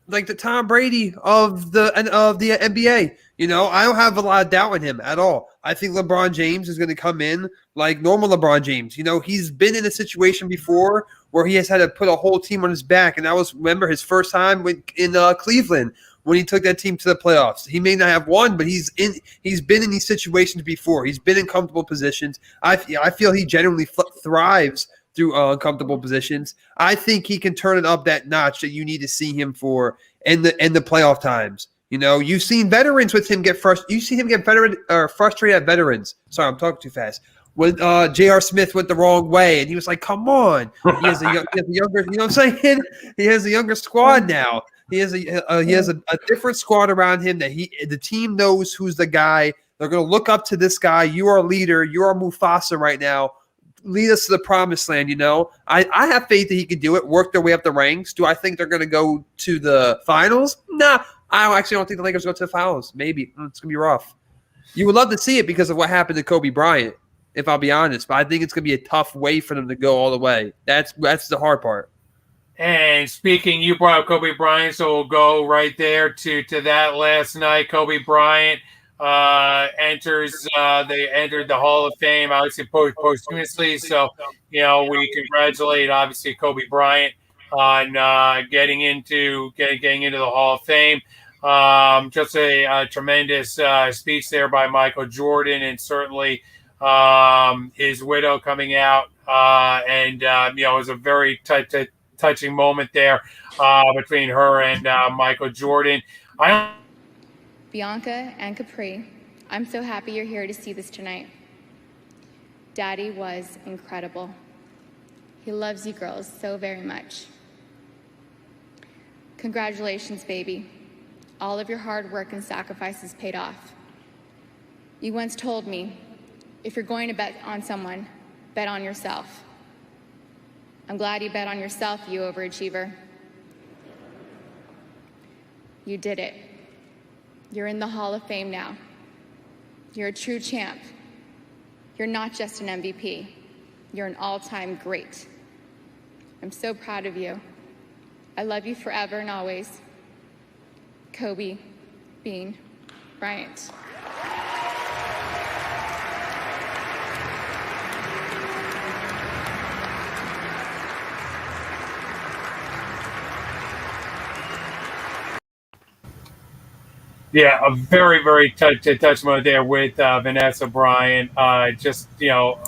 the Tom Brady of the NBA. I don't have a lot of doubt in him at all. I think LeBron James is going to come in like normal LeBron James. He's been in a situation before where he has had to put a whole team on his back, and that was, remember, his first time in Cleveland when he took that team to the playoffs. He may not have won, but he's been in these situations before. He's been in comfortable positions. I feel he genuinely thrives through uncomfortable positions. I think he can turn it up that notch that you need to see him for in the playoff times. You've seen veterans with him get frustrated. You see him get frustrated at veterans. Sorry, I'm talking too fast. When J.R. Smith went the wrong way, and he was like, "Come on!" He has a younger. You know what I'm saying? He has a younger squad now. He has a different squad around him that the team knows who's the guy. They're going to look up to this guy. You are a leader. You are Mufasa right now. Lead us to the promised land. I have faith that he can do it. Work their way up the ranks. Do I think they're going to go to the finals? Nah. I actually don't think the Lakers go to the finals. Maybe. It's going to be rough. You would love to see it because of what happened to Kobe Bryant, if I'll be honest. But I think it's going to be a tough way for them to go all the way. That's the hard part. And speaking, you brought up Kobe Bryant, so we'll go right there to that last night. Kobe Bryant entered the Hall of Fame, obviously posthumously. So, we congratulate, obviously, Kobe Bryant on getting into the Hall of Fame. Just a tremendous speech there by Michael Jordan, and certainly his widow coming out, and it was a very touching moment there between her and Michael Jordan. I Bianca and Capri, I'm so happy you're here to see this tonight. Daddy was incredible. He loves you girls so very much. Congratulations, baby. All of your hard work and sacrifices paid off. You once told me, if you're going to bet on someone, bet on yourself. I'm glad you bet on yourself, you overachiever. You did it. You're in the Hall of Fame now. You're a true champ. You're not just an MVP. You're an all-time great. I'm so proud of you. I love you forever and always. Kobe Bean Bryant. Yeah, a very, very touch moment there with Vanessa Bryant. Just, to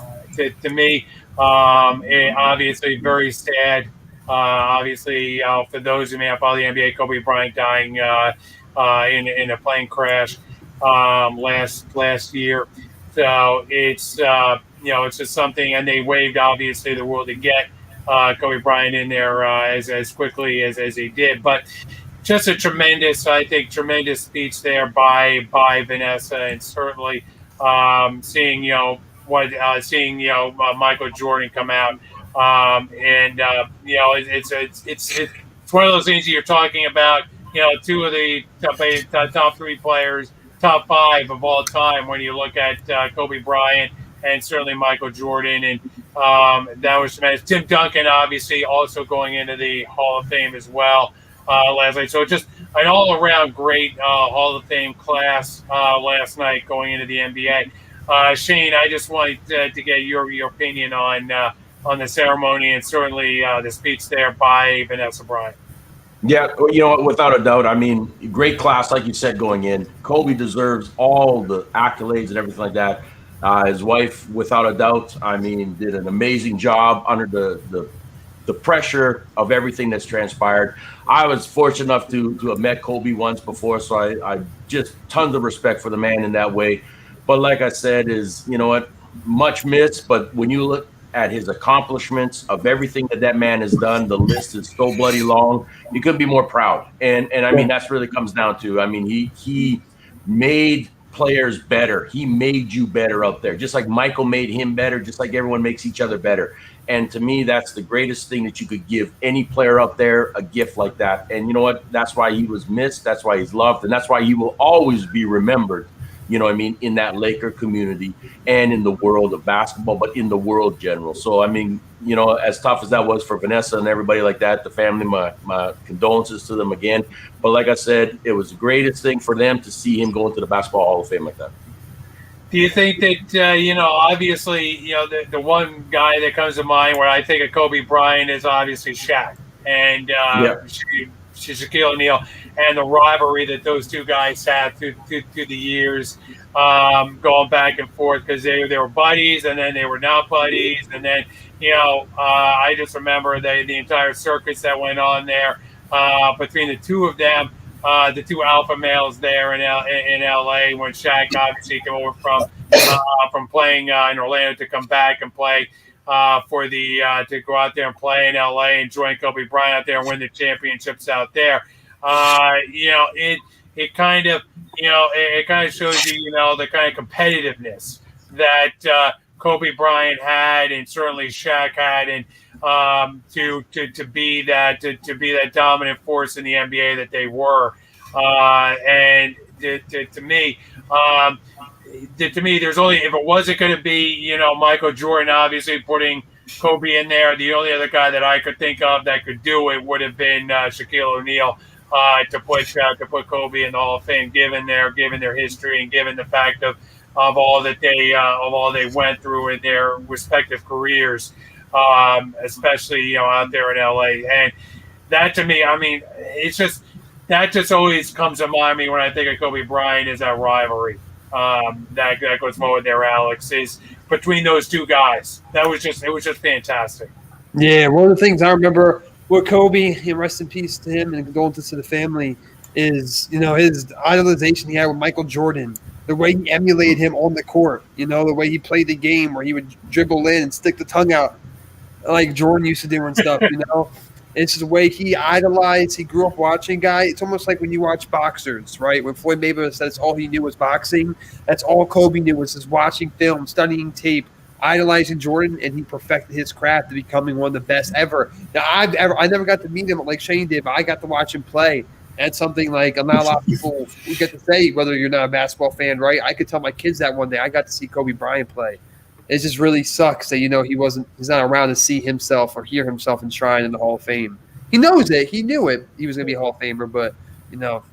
me, obviously very sad. Obviously, for those who may not follow the NBA, Kobe Bryant dying in a plane crash last year. So it's it's just something, and they waived obviously the rule to get Kobe Bryant in there as quickly as they did, but. Just a tremendous speech there by Vanessa, and certainly seeing Michael Jordan come out, it's one of those things you're talking about. Two of the top three players, top five of all time when you look at Kobe Bryant and certainly Michael Jordan, and that was tremendous. Tim Duncan obviously also going into the Hall of Fame as well. Last night. So just an all-around great Hall of Fame class last night going into the NBA. Shane, I just wanted to get your opinion on the ceremony and certainly the speech there by Vanessa Bryant. Yeah, without a doubt. I mean, great class, like you said, going in. Kobe deserves all the accolades and everything like that. His wife, without a doubt, I mean, did an amazing job under the pressure of everything that's transpired. I was fortunate enough to have met Kobe once before, so I just tons of respect for the man in that way. But like I said, much missed. But when you look at his accomplishments of everything that man has done, the list is so bloody long. You couldn't be more proud. And I mean, that's really comes down to. I mean, he made players better. He made you better out there, just like Michael made him better, just like everyone makes each other better. And to me, that's the greatest thing that you could give any player out there, a gift like that. And you know what? That's why he was missed. That's why he's loved. And that's why he will always be remembered, in that Laker community and in the world of basketball, but in the world general. So, I mean, as tough as that was for Vanessa and everybody like that, the family, my condolences to them again. But like I said, it was the greatest thing for them to see him go into the Basketball Hall of Fame like that. Do you think that, obviously, the one guy that comes to mind where I think of Kobe Bryant is obviously Shaq and Shaquille O'Neal, and the rivalry that those two guys had through the years, going back and forth because they were buddies and then they were not buddies. And then, I just remember the entire circus that went on there between the two of them. The two alpha males there in LA when Shaq obviously came over from playing in Orlando to come back and play to go out there and play in LA and join Kobe Bryant out there and win the championships out there. It kind of shows you the kind of competitiveness that Kobe Bryant had and certainly Shaq had, and to be that dominant force in the NBA that they were, and to me, there's only, if it wasn't going to be Michael Jordan obviously putting Kobe in there, the only other guy that I could think of that could do it would have been Shaquille O'Neal to put Kobe in the Hall of Fame, given their history and given the fact of all that they went through in their respective careers. Especially out there in LA, and that to me, I mean, it's just that just always comes to mind me when I think of Kobe Bryant is that rivalry that goes forward there, Alex, is between those two guys. It was just fantastic. Yeah, one of the things I remember with Kobe, rest in peace to him and condolences to the family. is, his idolization he had with Michael Jordan, the way he emulated him on the court, the way he played the game where he would dribble in and stick the tongue out like Jordan used to do and stuff, It's just the way he idolized, he grew up watching guy. It's almost like when you watch boxers, right? When Floyd Mayweather said that's all he knew was boxing, that's all Kobe knew was just watching film, studying tape, idolizing Jordan, and he perfected his craft to becoming one of the best ever. Now, I never got to meet him like Shane did, but I got to watch him play. That's something like not a lot of people who get to say, whether you're not a basketball fan, right? I could tell my kids that one day I got to see Kobe Bryant play. It just really sucks that, he's not around to see himself or hear himself enshrined in the Hall of Fame. He knows it. He knew it. He was going to be a Hall of Famer, but,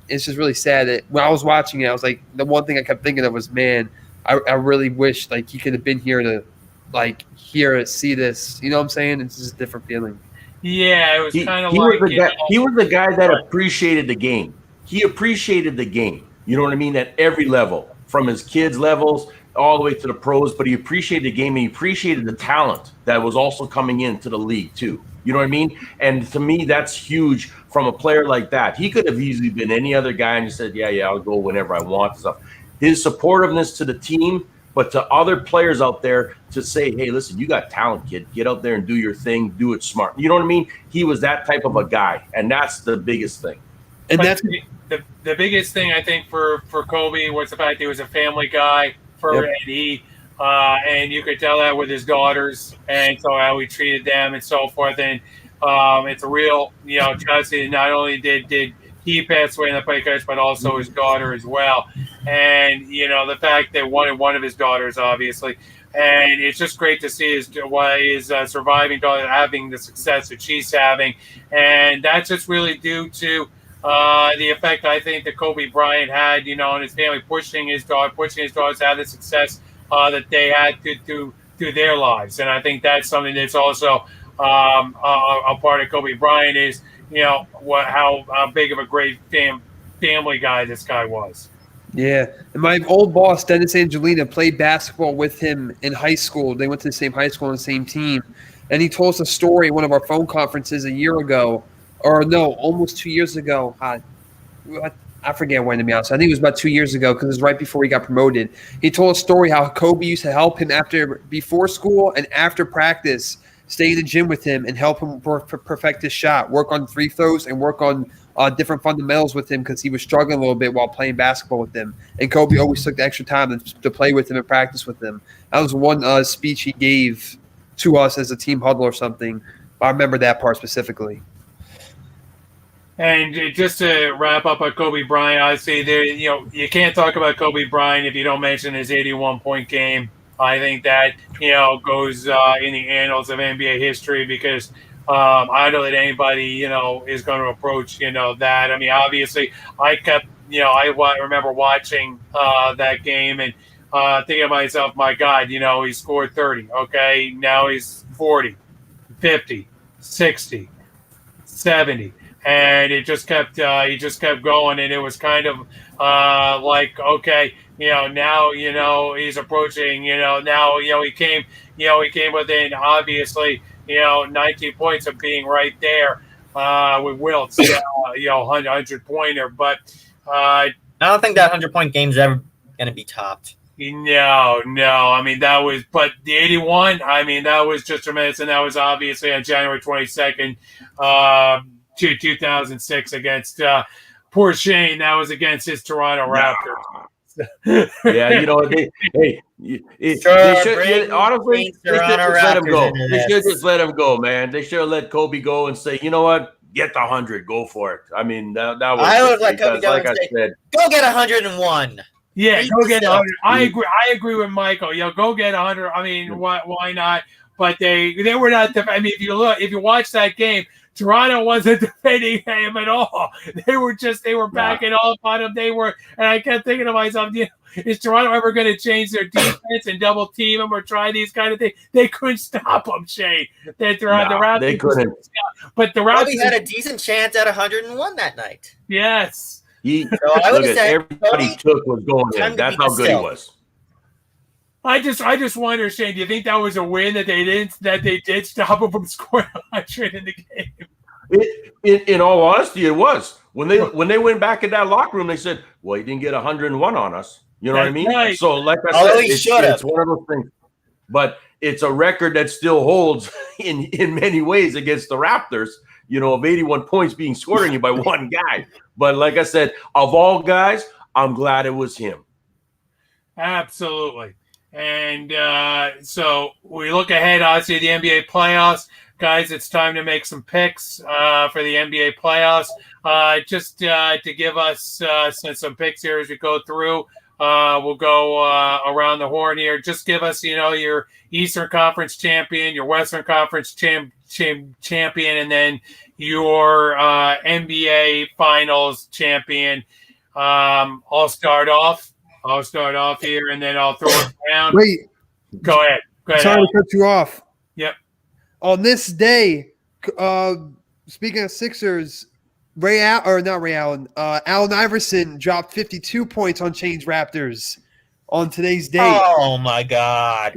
it's just really sad that when I was watching it, I was like, the one thing I kept thinking of was, man, I really wish like he could have been here to like see this. You know what I'm saying? It's just a different feeling. Yeah, it was kind of he like he was the guy that appreciated the game. He appreciated the game. You know what I mean? At every level, from his kids' levels all the way to the pros. But he appreciated the game, and he appreciated the talent that was also coming into the league too. You know what I mean? And to me, that's huge from a player like that. He could have easily been any other guy and he said, yeah, I'll go whenever I want and stuff. His supportiveness to the team, but to other players out there to say, hey, listen, you got talent, kid. Get out there and do your thing. Do it smart. You know what I mean? He was that type of a guy, and that's the biggest thing. And but that's the biggest thing, I think, for Kobe was the fact he was a family guy. And you could tell that with his daughters and so how he treated them and so forth. And it's a real, tragedy. Not only did he pass away in the play coach, but also his daughter as well. And, the fact that one of his daughters, obviously. And it's just great to see his surviving daughter having the success that she's having. And that's just really due to the effect I think that Kobe Bryant had, on his family, pushing his daughters to have the success that they had to their lives. And I think that's something that's also a part of Kobe Bryant is, how big of a great family guy this guy was. Yeah. And my old boss, Dennis Angelina, played basketball with him in high school. They went to the same high school and the same team. And he told us a story at one of our phone conferences a year ago, or no, almost 2 years ago. I forget when, to be honest. I think it was about 2 years ago because it was right before he got promoted. He told a story how Kobe used to help him before school and after practice, stay in the gym with him and help him perfect his shot, work on free throws and work on different fundamentals with him because he was struggling a little bit while playing basketball with him. And Kobe always took the extra time to play with him and practice with him. That was one speech he gave to us as a team huddle or something. I remember that part specifically. And just to wrap up on Kobe Bryant, obviously, you can't talk about Kobe Bryant if you don't mention his 81-point game. I think that, goes in the annals of NBA history because I don't know that anybody, is going to approach, that. I mean, obviously, I remember watching that game and thinking to myself, my God, he scored 30. Okay, now he's 40, 50, 60, 70. And it just kept he just kept going, and it was kind of like, okay, now he's approaching, now he came within, obviously, 19 points of being right there with Wilt's 100-pointer, but I don't think that 100-point game's ever going to be topped. No. I mean, that was, but the 81, I mean, that was just tremendous, and that was obviously on January 22nd. 2006 against poor Shane. That was against his Toronto Raptors. Yeah, honestly, they should just let him go. They should just let him go, man. They should have let Kobe go and say, you know what, get the 100, go for it. I mean, that was. I would let Kobe go and say, go get 101. Yeah, go get 100. I agree with Michael. Go get 100. I mean, why not? But they were not. I mean, if you watch that game, Toronto wasn't defending him at all. They were backing off on him. And I kept thinking to myself, is Toronto ever going to change their defense and double team him or try these kind of things? They couldn't stop him, Shane. The Raptors, they couldn't. But the Raptors had a decent chance at 101 that night. Yes. I would have said everybody took was going in. That's how good he was. I just wonder, Shane, do you think that was a win that they did stop him from scoring 100 in the game? In all honesty, it was when they went back in that locker room. They said, "Well, he didn't get 101 on us." You know what I That's mean? right. So, like I Although said, he should have. it's one of those things. But it's a record that still holds in many ways against the Raptors. Of 81 points being scored on you by one guy. But like I said, of all guys, I'm glad it was him. Absolutely. And so we look ahead, obviously, to the NBA playoffs. Guys, it's time to make some picks for the NBA playoffs. Just to give us some picks here as we go through. We'll go around the horn here. Just give us, your Eastern Conference champion, your Western Conference champion, and then your NBA Finals champion. I'll start off here, and then I'll throw it down. Wait, Go ahead. sorry to cut you off. Yep. On this day, speaking of Sixers, Allen Iverson dropped 52 points on Change Raptors on today's day. Oh my God!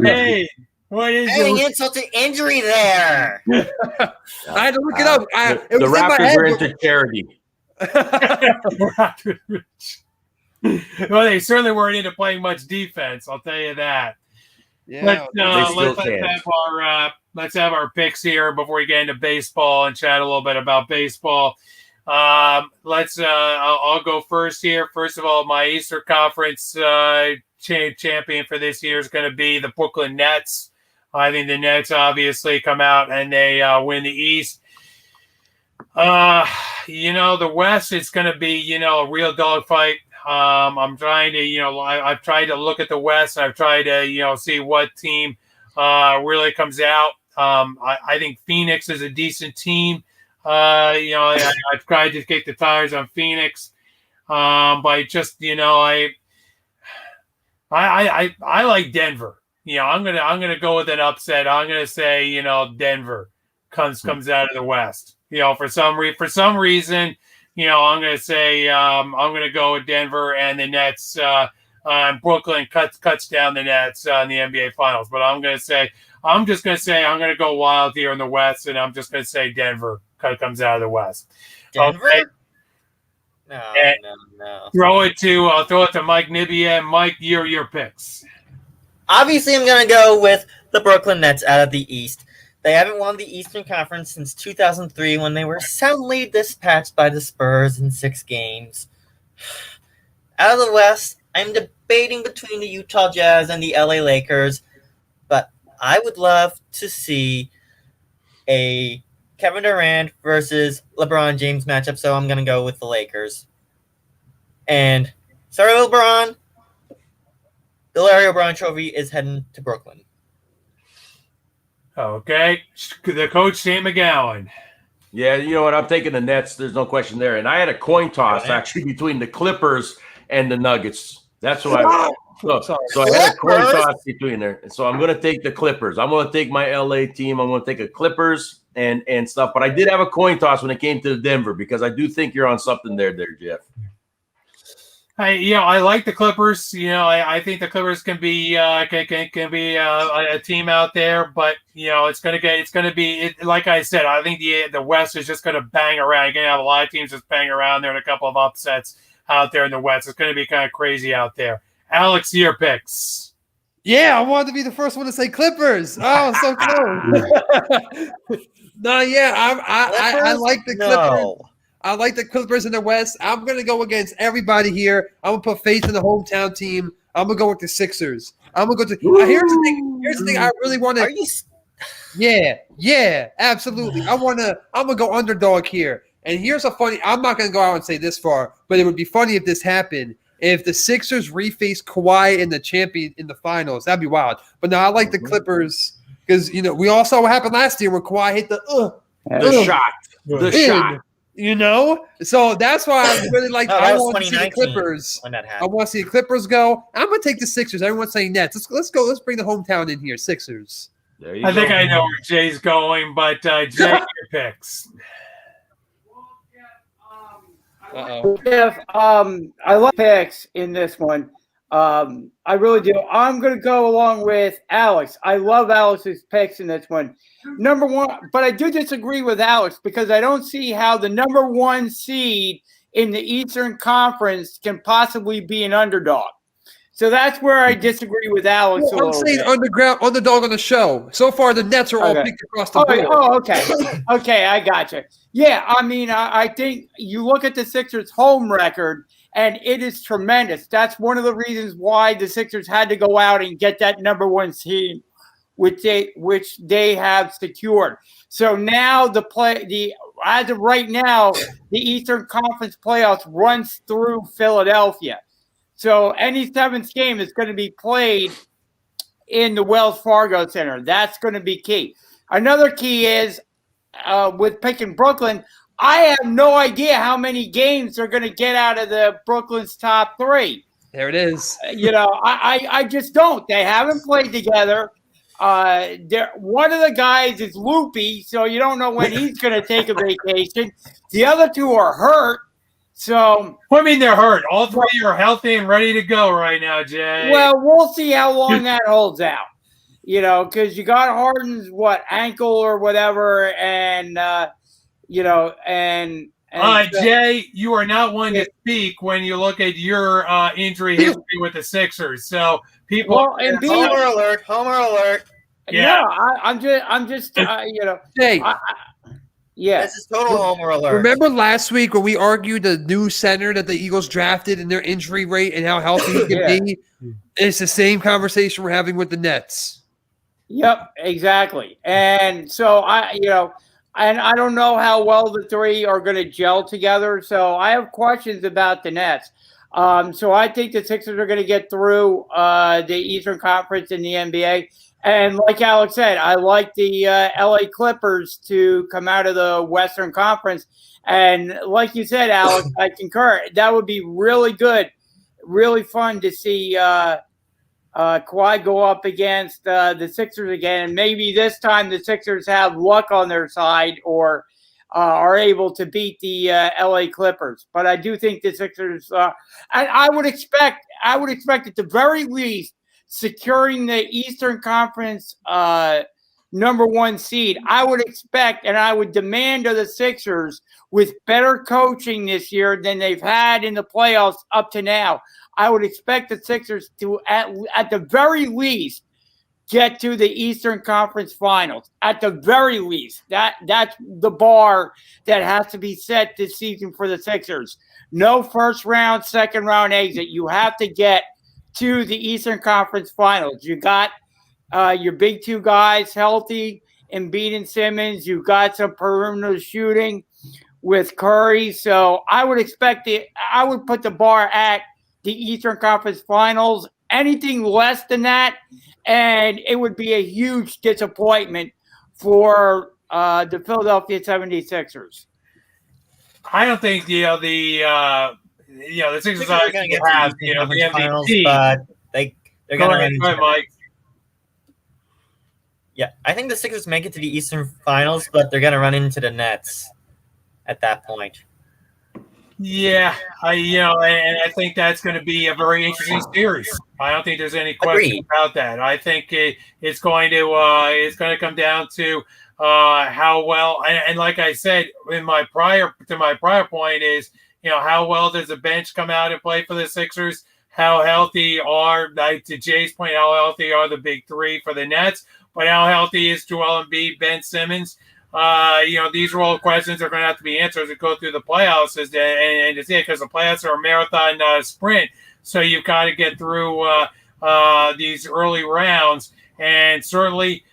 Hey, what is Adding it? insult to injury there. I had to look it up. It The was in my Raptors head. are into charity. Well, they certainly weren't into playing much defense. I'll tell you that. Yeah, Let's have our picks here before we get into baseball and chat a little bit about baseball. I'll go first here. First of all, my Eastern Conference champion for this year is going to be the Brooklyn Nets. I think the Nets obviously come out and they win the East. The West, it's going to be, a real dogfight. I'm trying to, I've tried to look at the West. I've tried to, see what team really comes out. I think Phoenix is a decent team. I've tried to kick the tires on Phoenix. But just, I like Denver. I'm gonna go with an upset. I'm gonna say, Denver comes out of the West. For some reason, I'm going to say I'm going to go with Denver, and the Nets. Brooklyn cuts down the Nets in the NBA Finals. But I'm just going to say I'm going to go wild here in the West, and I'm just going to say Denver comes out of the West. Denver? Okay. No. I'll throw it to Mike Nibian. Mike, your picks. Obviously, I'm going to go with the Brooklyn Nets out of the East. They haven't won the Eastern Conference since 2003 when they were soundly dispatched by the Spurs in 6 games. Out of the West, I'm debating between the Utah Jazz and the LA Lakers, but I would love to see a Kevin Durant versus LeBron James matchup, so I'm going to go with the Lakers. And sorry, LeBron, the Larry O'Brien Trophy is heading to Brooklyn. Okay, the coach, Shane McGowan. Yeah, you know what? I'm taking the Nets. There's no question there. And I had a coin toss actually between the Clippers and the Nuggets. That's what I. So I had a coin toss between there. So I'm going to take the Clippers. I'm going to take my LA team. I'm going to take a Clippers and stuff. But I did have a coin toss when it came to Denver because I do think you're on something there, Jeff. I like the Clippers. I think the Clippers can be a team out there, but it's going to be like I said. I think the West is just going to bang around. You're going to have a lot of teams just bang around there and a couple of upsets out there in the West. It's going to be kind of crazy out there. Alex, your picks. Yeah, I wanted to be the first one to say Clippers. Oh, so close. No, yeah, I like the Clippers. I like the Clippers in the West. I'm going to go against everybody here. I'm going to put faith in the hometown team. I'm going to go with the Sixers. I'm going to go to here's the thing I really want to Yeah, absolutely. I'm going to go underdog here. And here's a funny I'm not going to go out and say this far, but it would be funny if this happened. If the Sixers reface Kawhi in the champion in the finals, that'd be wild. But no, I like the Clippers because we all saw what happened last year when Kawhi hit the shot. So that's why I really like. I want to see the Clippers. When that I want to see the Clippers go. I'm gonna take the Sixers. Everyone's saying Nets. Let's go. Let's bring the hometown in here. Sixers. I think I know where Jay's going, but Jay, your picks. Jeff, I love picks in this one. I really do. I'm going to go along with Alex. I love Alex's picks in this one. Number one, but I do disagree with Alex because I don't see how the number one seed in the Eastern Conference can possibly be an underdog. So that's where I disagree with Alex a Well, I'm little saying bit. underdog on the show. So far, the Nets are all Okay. picked across the board. Okay. Okay, I got you. Yeah, I mean, I think you look at the Sixers' home record, and it is tremendous. That's one of the reasons why the Sixers had to go out and get that number one seed, which they have secured. So now as of right now, the Eastern Conference playoffs runs through Philadelphia. So any seventh game is going to be played in the Wells Fargo Center. That's going to be key. Another key is with picking Brooklyn, I have no idea how many games they're going to get out of the Brooklyn's top three. There it is. I just don't. They haven't played together. One of the guys is loopy, so you don't know when he's going to take a vacation. The other two are hurt. So, I mean, they're hurt. All three are healthy and ready to go right now, Jay. well, we'll see how long that holds out. Because you got Harden's ankle or whatever, and Jay, you are not one to speak when you look at your injury history with the Sixers. So people, Homer alert. Yeah. No, I'm just Hey, yeah. This is total Homer alert. remember last week when we argued the new center that the Eagles drafted and their injury rate and how healthy he could be? It's the same conversation we're having with the Nets. Yep, exactly. And so and I don't know how well the three are going to gel together. So I have questions about the Nets. So I think the Sixers are going to get through the Eastern Conference in the NBA. And like Alex said, I like the LA Clippers to come out of the Western Conference. And like you said, Alex, I concur. That would be really good, really fun to see Kawhi go up against the Sixers again. And maybe this time the Sixers have luck on their side or are able to beat the LA Clippers. But I do think the Sixers, and I would expect at the very least, securing the Eastern Conference number one seed, I would expect and I would demand of the Sixers with better coaching this year than they've had in the playoffs up to now. I would expect the Sixers to, at the very least, get to the Eastern Conference Finals. At the very least. That's the bar that has to be set this season for the Sixers. No first round, second round exit. You have to get to the Eastern Conference Finals. You got your big two guys healthy, Embiid and Simmons. You've got some perimeter shooting with Curry. So I would I would put the bar at the Eastern Conference Finals. Anything less than that, and it would be a huge disappointment for the Philadelphia 76ers. I don't think the Sixers are going to have the MVP. Finals, but they're going to run into Mike. Yeah, I think the Sixers make it to the Eastern Finals, but they're going to run into the Nets at that point. Yeah, and I think that's going to be a very interesting series. I don't think there's any question about that. I think it's going to come down to how well, and like I said in my prior point is, how well does the bench come out and play for the Sixers? How healthy are, like to Jay's point, how healthy are the big three for the Nets? But how healthy is Joel Embiid, Ben Simmons? These are all questions that are going to have to be answered as we go through the playoffs, and to see it, because the playoffs are a marathon sprint. So you've got to get through these early rounds, and certainly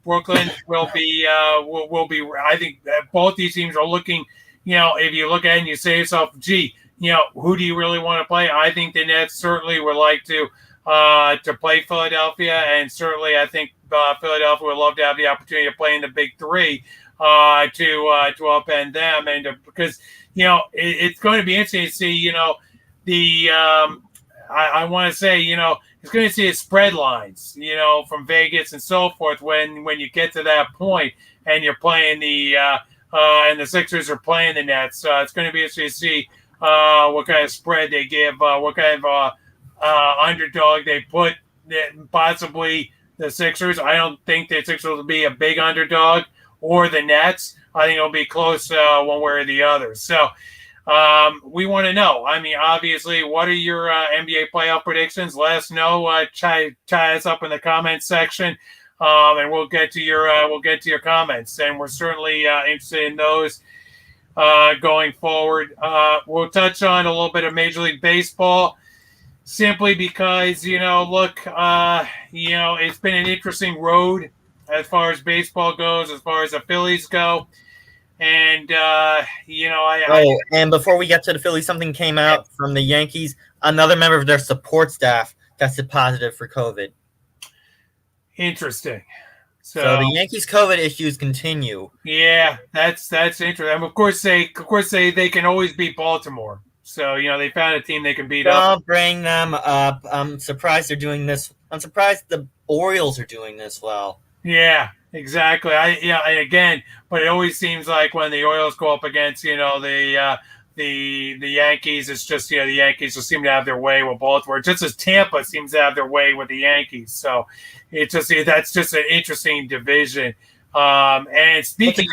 Brooklyn will be. I think both these teams are looking. If you look at it and you say to yourself, "Gee, who do you really want to play?" I think the Nets certainly would like to play Philadelphia, and certainly I think Philadelphia would love to have the opportunity to play in the big three to upend them, and because it's going to be interesting to see. I want to say it's going to see spread lines from Vegas and so forth when you get to that point and you're playing and the Sixers are playing the Nets. It's going to be interesting to see what kind of spread they give, what kind of underdog. They put possibly the Sixers. I don't think the Sixers will be a big underdog, or the Nets. I think it'll be close one way or the other. So we want to know. I mean, obviously, what are your NBA playoff predictions? Let us know. Tie us up in the comments section, and we'll get to your comments. And we're certainly interested in those going forward. We'll touch on a little bit of Major League Baseball, simply because look, it's been an interesting road as far as baseball goes, as far as the Phillies go. And, and before we get to the Phillies, something came out from the Yankees. Another member of their support staff tested positive for COVID. Interesting. So the Yankees' COVID issues continue. Yeah, that's interesting. And of course they can always beat Baltimore. So, they found a team they can beat up. Don't bring them up. I'm surprised they're doing this. I'm surprised the Orioles are doing this well. Yeah, exactly. Again, but it always seems like when the Orioles go up against, the Yankees, it's just, the Yankees just seem to have their way with Baltimore, just as Tampa seems to have their way with the Yankees. So it's just, that's just an interesting division. And speaking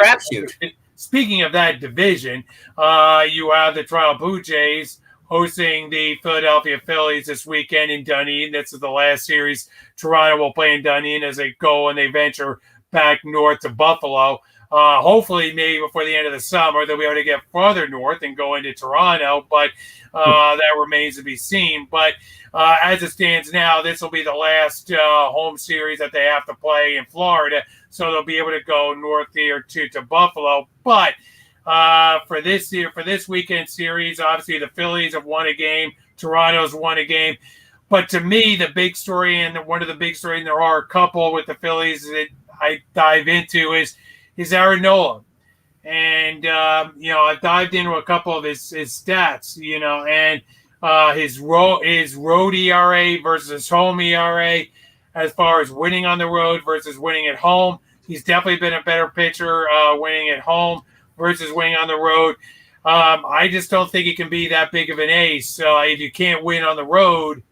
of that division, you have the Toronto Blue Jays hosting the Philadelphia Phillies this weekend in Dunedin. This is the last series Toronto will play in Dunedin as they go and they venture back north to Buffalo. Hopefully, maybe before the end of the summer, they'll be able to get farther north and go into Toronto, but that remains to be seen. But as it stands now, this will be the last home series that they have to play in Florida, so they'll be able to go north here to Buffalo. But for this weekend series, obviously the Phillies have won a game, Toronto's won a game. But to me, the big story, and one of the big stories, and there are a couple with the Phillies that I dive into, is Aaron Nola. And, I've dived into a couple of his stats, and his road ERA versus his home ERA, as far as winning on the road versus winning at home. He's definitely been a better pitcher winning at home versus winning on the road. I just don't think he can be that big of an ace if you can't win on the road,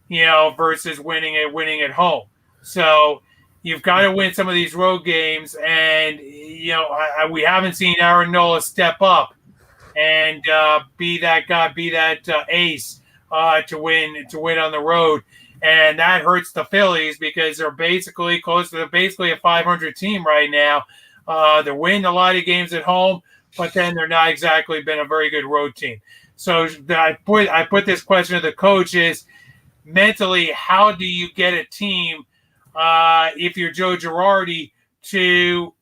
versus winning at home. So you've got to win some of these road games, and we haven't seen Aaron Nola step up and be that guy, be that ace to win on the road, and that hurts the Phillies because they're basically a 500 team right now. They're winning a lot of games at home, but then they're not exactly been a very good road team. So I put this question to the coaches: mentally, how do you get a team, if you're Joe Girardi, to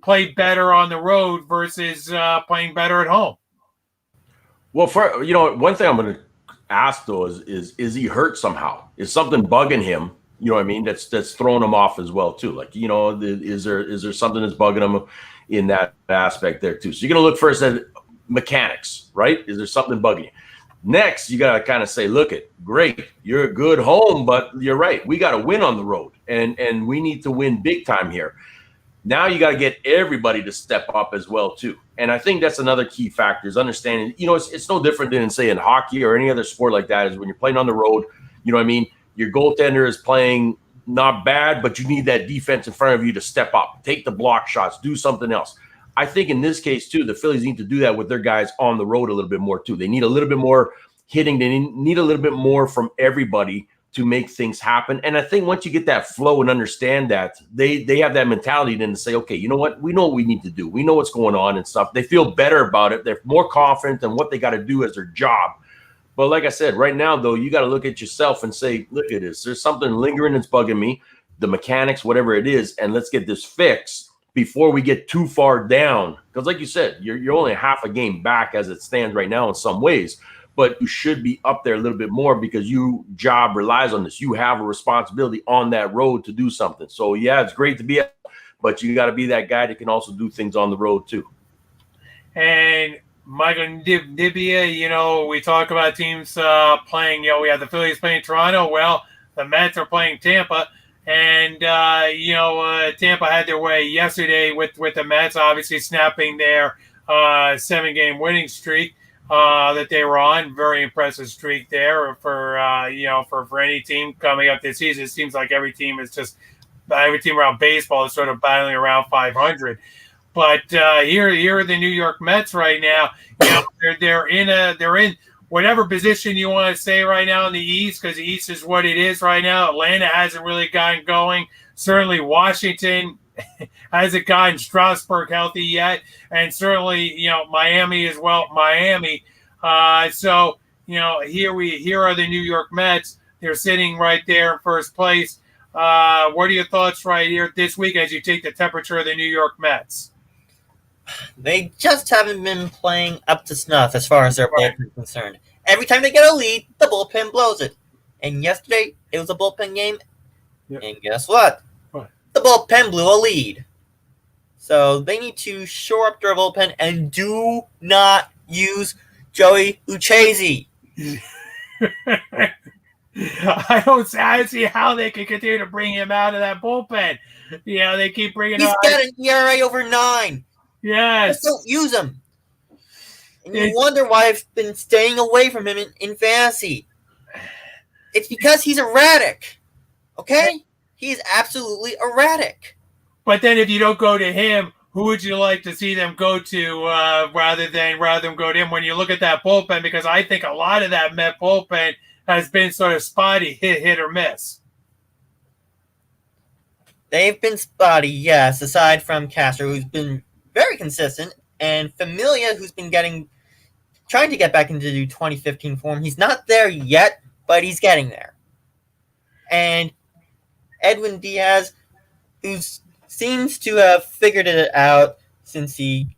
play better on the road versus playing better at home? Well, one thing I'm going to ask though is he hurt somehow? Is something bugging him? You know what I mean? That's throwing him off as well too. Like, is there something that's bugging him in that aspect there too? So you're going to look first at mechanics, right? Is there something bugging you? Next, you got to kind of say, look, great, you're a good home, but you're right. We got to win on the road, and we need to win big time here. Now you got to get everybody to step up as well too. And I think that's another key factor is understanding, it's no different than, say, in hockey or any other sport like that, is when you're playing on the road, you know what I mean? Your goaltender is playing not bad, but you need that defense in front of you to step up, take the block shots, do something else. I think in this case, too, the Phillies need to do that with their guys on the road a little bit more, too. They need a little bit more hitting. They need a little bit more from everybody to make things happen. And I think once you get that flow and understand that, they have that mentality then to say, okay, you know what? We know what we need to do. We know what's going on and stuff. They feel better about it. They're more confident in what they got to do as their job. But like I said, right now, though, you got to look at yourself and say, look at this. There's something lingering that's bugging me, the mechanics, whatever it is, and let's get this fixed before we get too far down. Because like you said, you're only half a game back as it stands right now in some ways, but you should be up there a little bit more because your job relies on this. You have a responsibility on that road to do something. So, yeah, it's great to be up, but you got to be that guy that can also do things on the road too. And Michael Nibia, we talk about teams playing, we have the Phillies playing Toronto. Well, the Mets are playing Tampa. And, Tampa had their way yesterday with the Mets, obviously snapping their 7-game winning streak. that they were on. Very impressive streak there for for any team coming up this season. It seems like every team around baseball is sort of battling around 500. But here are the New York Mets right now. You know, they're in whatever position you want to say right now in the East, because the East is what it is right now. Atlanta hasn't really gotten going. Certainly Washington hasn't gotten Strasburg healthy yet, and certainly Miami as well. Miami. So here are the New York Mets. They're sitting right there in first place. What are your thoughts right here this week as you take the temperature of the New York Mets? They just haven't been playing up to snuff as far as their bullpen is concerned. Every time they get a lead, the bullpen blows it. And yesterday, it was a bullpen game. Yep. And guess what? The bullpen blew a lead. So they need to shore up their bullpen and do not use Joey Lucchesi. I don't see how they can continue to bring him out of that bullpen. Yeah, they keep bringing him out. He's got an ERA over 9. Yes. Just don't use him. And you wonder why I've been staying away from him in fantasy. It's because he's erratic. Okay? He is absolutely erratic. But then if you don't go to him, who would you like to see them go to rather than go to him when you look at that bullpen? Because I think a lot of that Met bullpen has been sort of spotty, hit or miss. They've been spotty, yes, aside from Castro, who's been very consistent, and Familia, who's been trying to get back into the 2015 form. He's not there yet, but he's getting there. And Edwin Diaz, who seems to have figured it out since he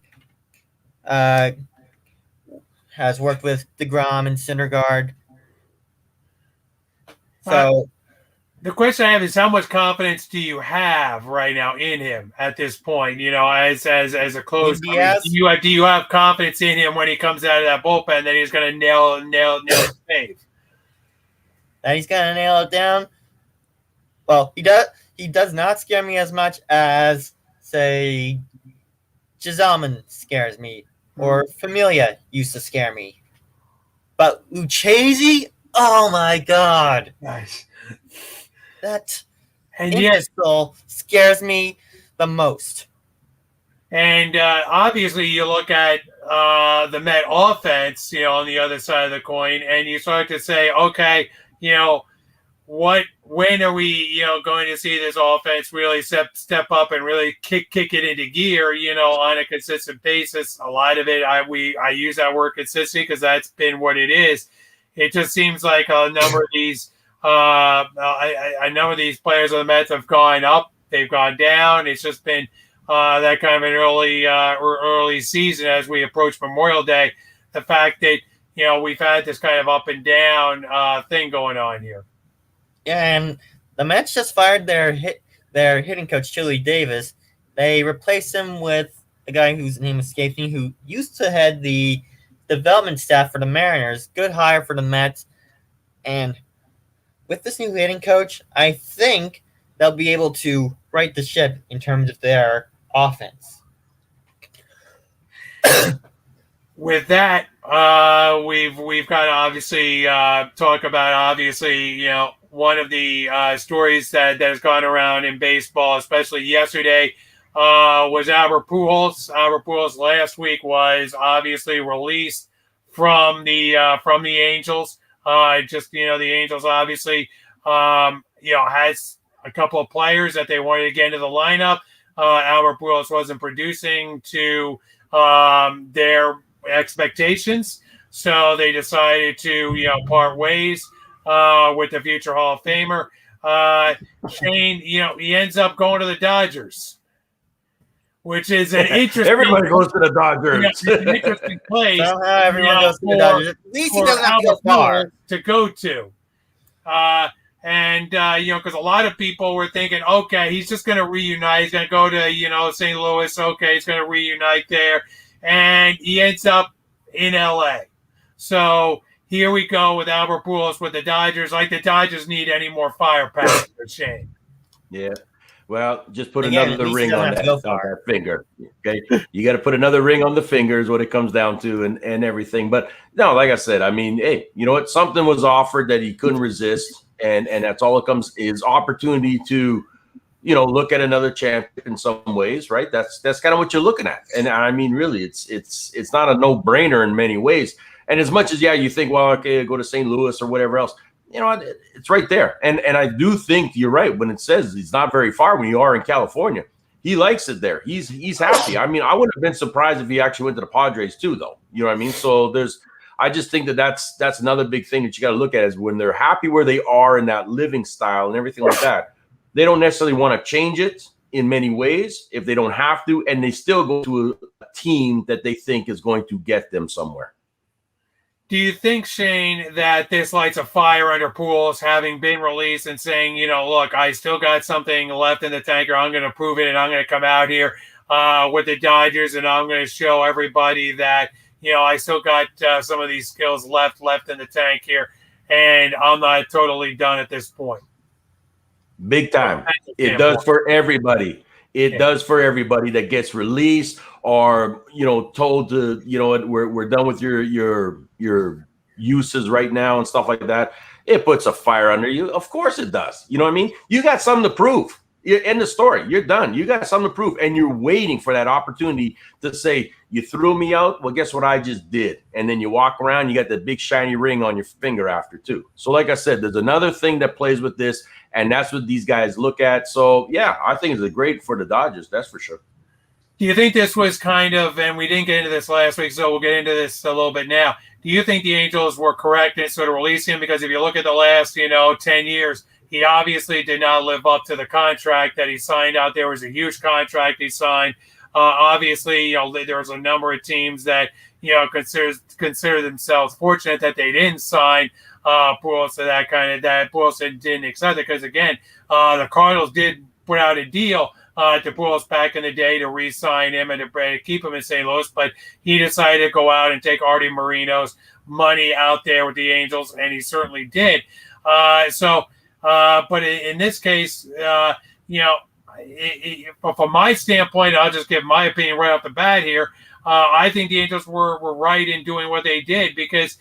has worked with DeGrom and Syndergaard. So the question I have is, how much confidence do you have right now in him at this point? As a close, do you have confidence in him when he comes out of that bullpen that he's going to nail the save? That he's going to nail it down. Well, he does not scare me as much as, say, Giselman scares me, or Familia used to scare me. But Lucchesi, oh my God! Nice. That imbecile scares me the most. And obviously, you look at the Met offense, on the other side of the coin, and you start to say, okay, when are we, going to see this offense really step up and really kick it into gear, on a consistent basis? A lot of it, I use that word consistent because that's been what it is. It just seems like a number of these. A number of these players on the Mets have gone up, they've gone down. It's just been that kind of an early season as we approach Memorial Day. The fact that we've had this kind of up and down thing going on here. Yeah, and the Mets just fired their hitting coach Chili Davis. They replaced him with a guy whose name escapes me, who used to head the development staff for the Mariners. Good hire for the Mets, and with this new hitting coach, I think they'll be able to right the ship in terms of their offense. With that, we've got to obviously talk about one of the stories that has gone around in baseball, especially yesterday, was Albert Pujols. Albert Pujols last week was obviously released from the Angels. The Angels obviously, has a couple of players that they wanted to get into the lineup. Albert Pujols wasn't producing to their expectations, so they decided to, part ways with the future Hall of Famer. Shane, he ends up going to the Dodgers, which is an interesting. Everybody goes to the Dodgers. It's an interesting place. Somehow everyone goes to the Dodgers. At least he doesn't have to go far to go to. Because a lot of people were thinking, okay, he's just going to reunite. He's going to go to, St. Louis. Okay, he's going to reunite there. And he ends up in L.A. So here we go with Albert Pujols with the Dodgers. Like the Dodgers need any more firepower, Shane. Yeah. Well, just put Again, another at least ring he doesn't on have that, to go on far. that finger. Okay. You got to put another ring on the finger is what it comes down to, and everything. But no, like I said, I mean, hey, you know what? Something was offered that he couldn't resist. And that's all it comes is opportunity to, you know, look at another championship in some ways, right? That's kind of what you're looking at. And I mean, really, it's not a no-brainer in many ways. And as much as, yeah, you think, well, okay, go to St. Louis or whatever else, you know, it's right there. And I do think you're right when it says he's not very far when you are in California. He likes it there. He's happy. I mean, I wouldn't have been surprised if he actually went to the Padres too, though. You know what I mean? So I just think that's another big thing that you got to look at is when they're happy where they are in that living style and everything like that. They don't necessarily want to change it in many ways if they don't have to, and they still go to a team that they think is going to get them somewhere. Do you think, Shane, that this lights a fire under Pujols having been released and saying, you know, look, I still got something left in the tanker. I'm going to prove it, and I'm going to come out here with the Dodgers, and I'm going to show everybody that, you know, I still got some of these skills left in the tank here, and I'm not totally done at this point. Big time. It does for everybody. It does for everybody that gets released or, you know, told to, you know, we're done with your uses right now and stuff like that. It puts a fire under you. Of course it does. You know what I mean? You got something to prove. You're in the story. You're done. You got something to prove, and you're waiting for that opportunity to say, you threw me out. Well, guess what I just did? And then you walk around, you got the big shiny ring on your finger after too. So like I said, there's another thing that plays with this, and that's what these guys look at. So yeah, I think it's great for the Dodgers. That's for sure. Do you think this was kind of, and we didn't get into this last week, so we'll get into this a little bit now. Do you think the Angels were correct in sort of releasing him? Because if you look at the last, 10 years, he obviously did not live up to the contract that he signed out. There was a huge contract he signed. Obviously, there was a number of teams that, consider themselves fortunate that they didn't sign Pujols to that Pujols didn't accept it because, again, the Cardinals did put out a deal to Pujols back in the day to re-sign him and to keep him in St. Louis, but he decided to go out and take Artie Moreno's money out there with the Angels, and he certainly did. But in this case, from my standpoint, I'll just give my opinion right off the bat here. I think the Angels were right in doing what they did because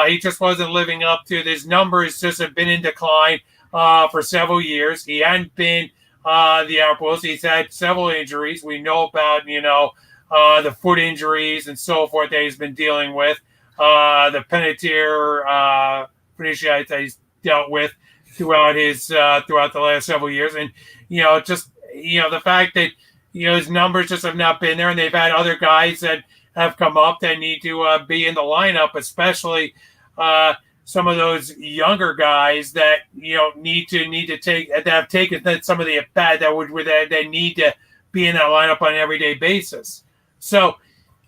he just wasn't living up to his numbers. Just have been in decline for several years. He hadn't been the outpost. He's had several injuries. We know about the foot injuries and so forth that he's been dealing with. The Panettiere that he's dealt with throughout the last several years, and the fact that his numbers just have not been there, and they've had other guys that have come up that need to be in the lineup, especially some of those younger guys that need to take that have taken some of the at bat that need to be in that lineup on an everyday basis. So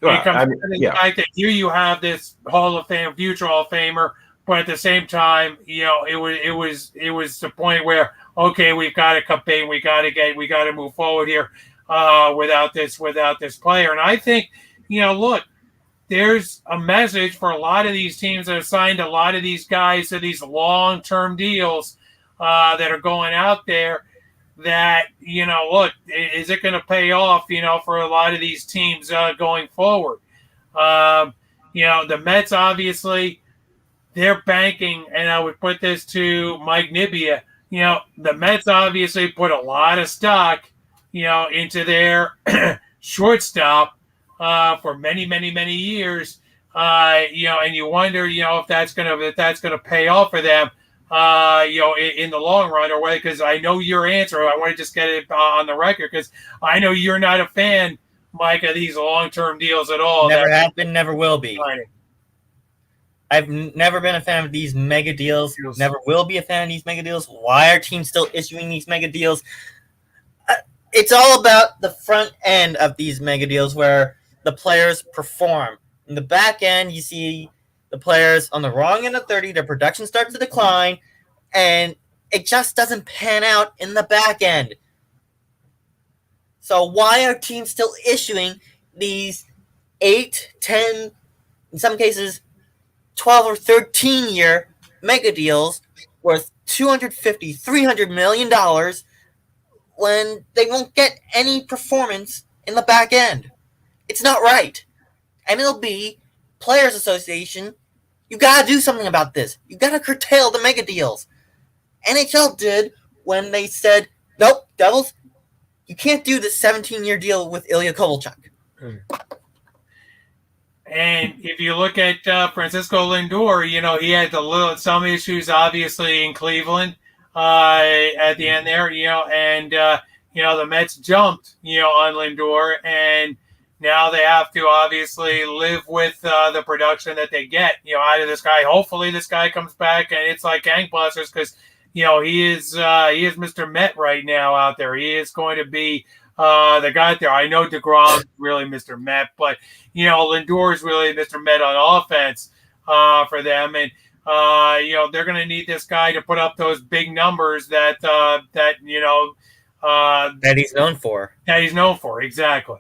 it comes to the fact that here you have this Hall of Fame, future Hall of Famer, but at the same time, it was the point where, okay, we've got to campaign, we got to move forward here without this player. And I think, look, there's a message for a lot of these teams that have signed a lot of these guys to these long-term deals that are going out there that, look, is it going to pay off, for a lot of these teams going forward? The Mets, obviously, they're banking, and I would put this to Mike Nibbia. The Mets obviously put a lot of stock, into their shortstop for many, many, many years. And you wonder, if that's gonna pay off for them, in the long run, or whether, because I know your answer. I want to just get it on the record because I know you're not a fan, Mike, of these long-term deals at all. Never have been, never will be. I've never been a fan of these mega deals. Never will be a fan of these mega deals. Why are teams still issuing these mega deals? It's all about the front end of these mega deals where the players perform. In the back end, you see the players on the wrong end of 30, their production starts to decline, and it just doesn't pan out in the back end. So why are teams still issuing these 8, 10, in some cases, 12 or 13-year mega deals worth $250, $300 million when they won't get any performance in the back end. It's not right. MLB, Players Association, you gotta do something about this. You gotta curtail the mega deals. NHL did when they said, nope, Devils, you can't do this 17-year deal with Ilya Kovalchuk. And if you look at Francisco Lindor, he had some issues, obviously, in Cleveland at the end there, and the Mets jumped, on Lindor, and now they have to obviously live with the production that they get, out of this guy. Hopefully, this guy comes back and it's like gangbusters because he is Mr. Met right now out there. He is going to be the guy out there. I know DeGrom really Mr. Met, but Lindor is really Mr. Met on offense for them, and they're going to need this guy to put up those big numbers that he's known for. That he's known for, exactly.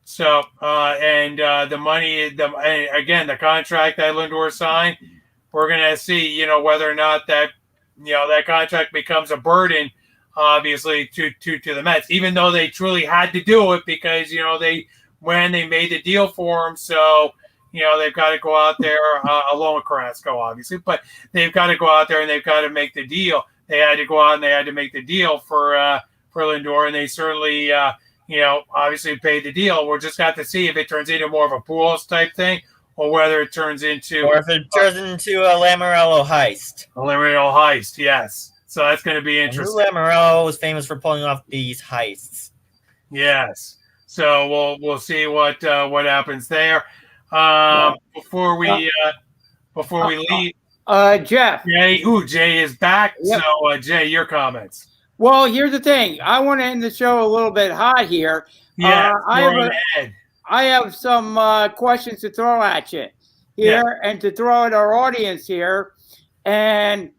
So the money, again, the contract that Lindor signed, we're going to see, whether or not that that contract becomes a burden, obviously, to the Mets, even though they truly had to do it because when they made the deal for him, so they've got to go out there along with Carrasco, obviously, but they've got to go out there and they've got to make the deal. They had to go out and they had to make the deal for Lindor, and they certainly obviously paid the deal. We'll just have to see if it turns into more of a Pujols type thing, or whether it turns into, or if it turns into a Lamoriello heist. A Lamoriello heist, yes. So that's going to be interesting. Lamoriello was famous for pulling off these heists. Yes. So we'll see what happens there. Before we leave, Jeff. Jay is back. Yep. So Jay, your comments. Well, here's the thing. I want to end the show a little bit hot here. Yeah, I have some questions to throw at you here and to throw at our audience here. And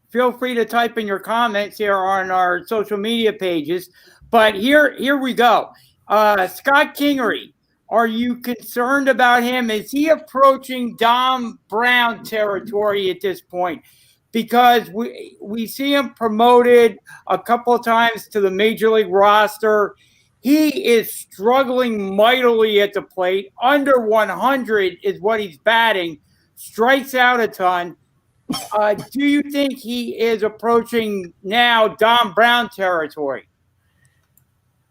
feel free to type in your comments here on our social media pages. But here we go. Scott Kingery, are you concerned about him? Is he approaching Dom Brown territory at this point? Because we see him promoted a couple of times to the major league roster. He is struggling mightily at the plate. Under 100 is what he's batting. Strikes out a ton. Do you think he is approaching now Dom Brown territory?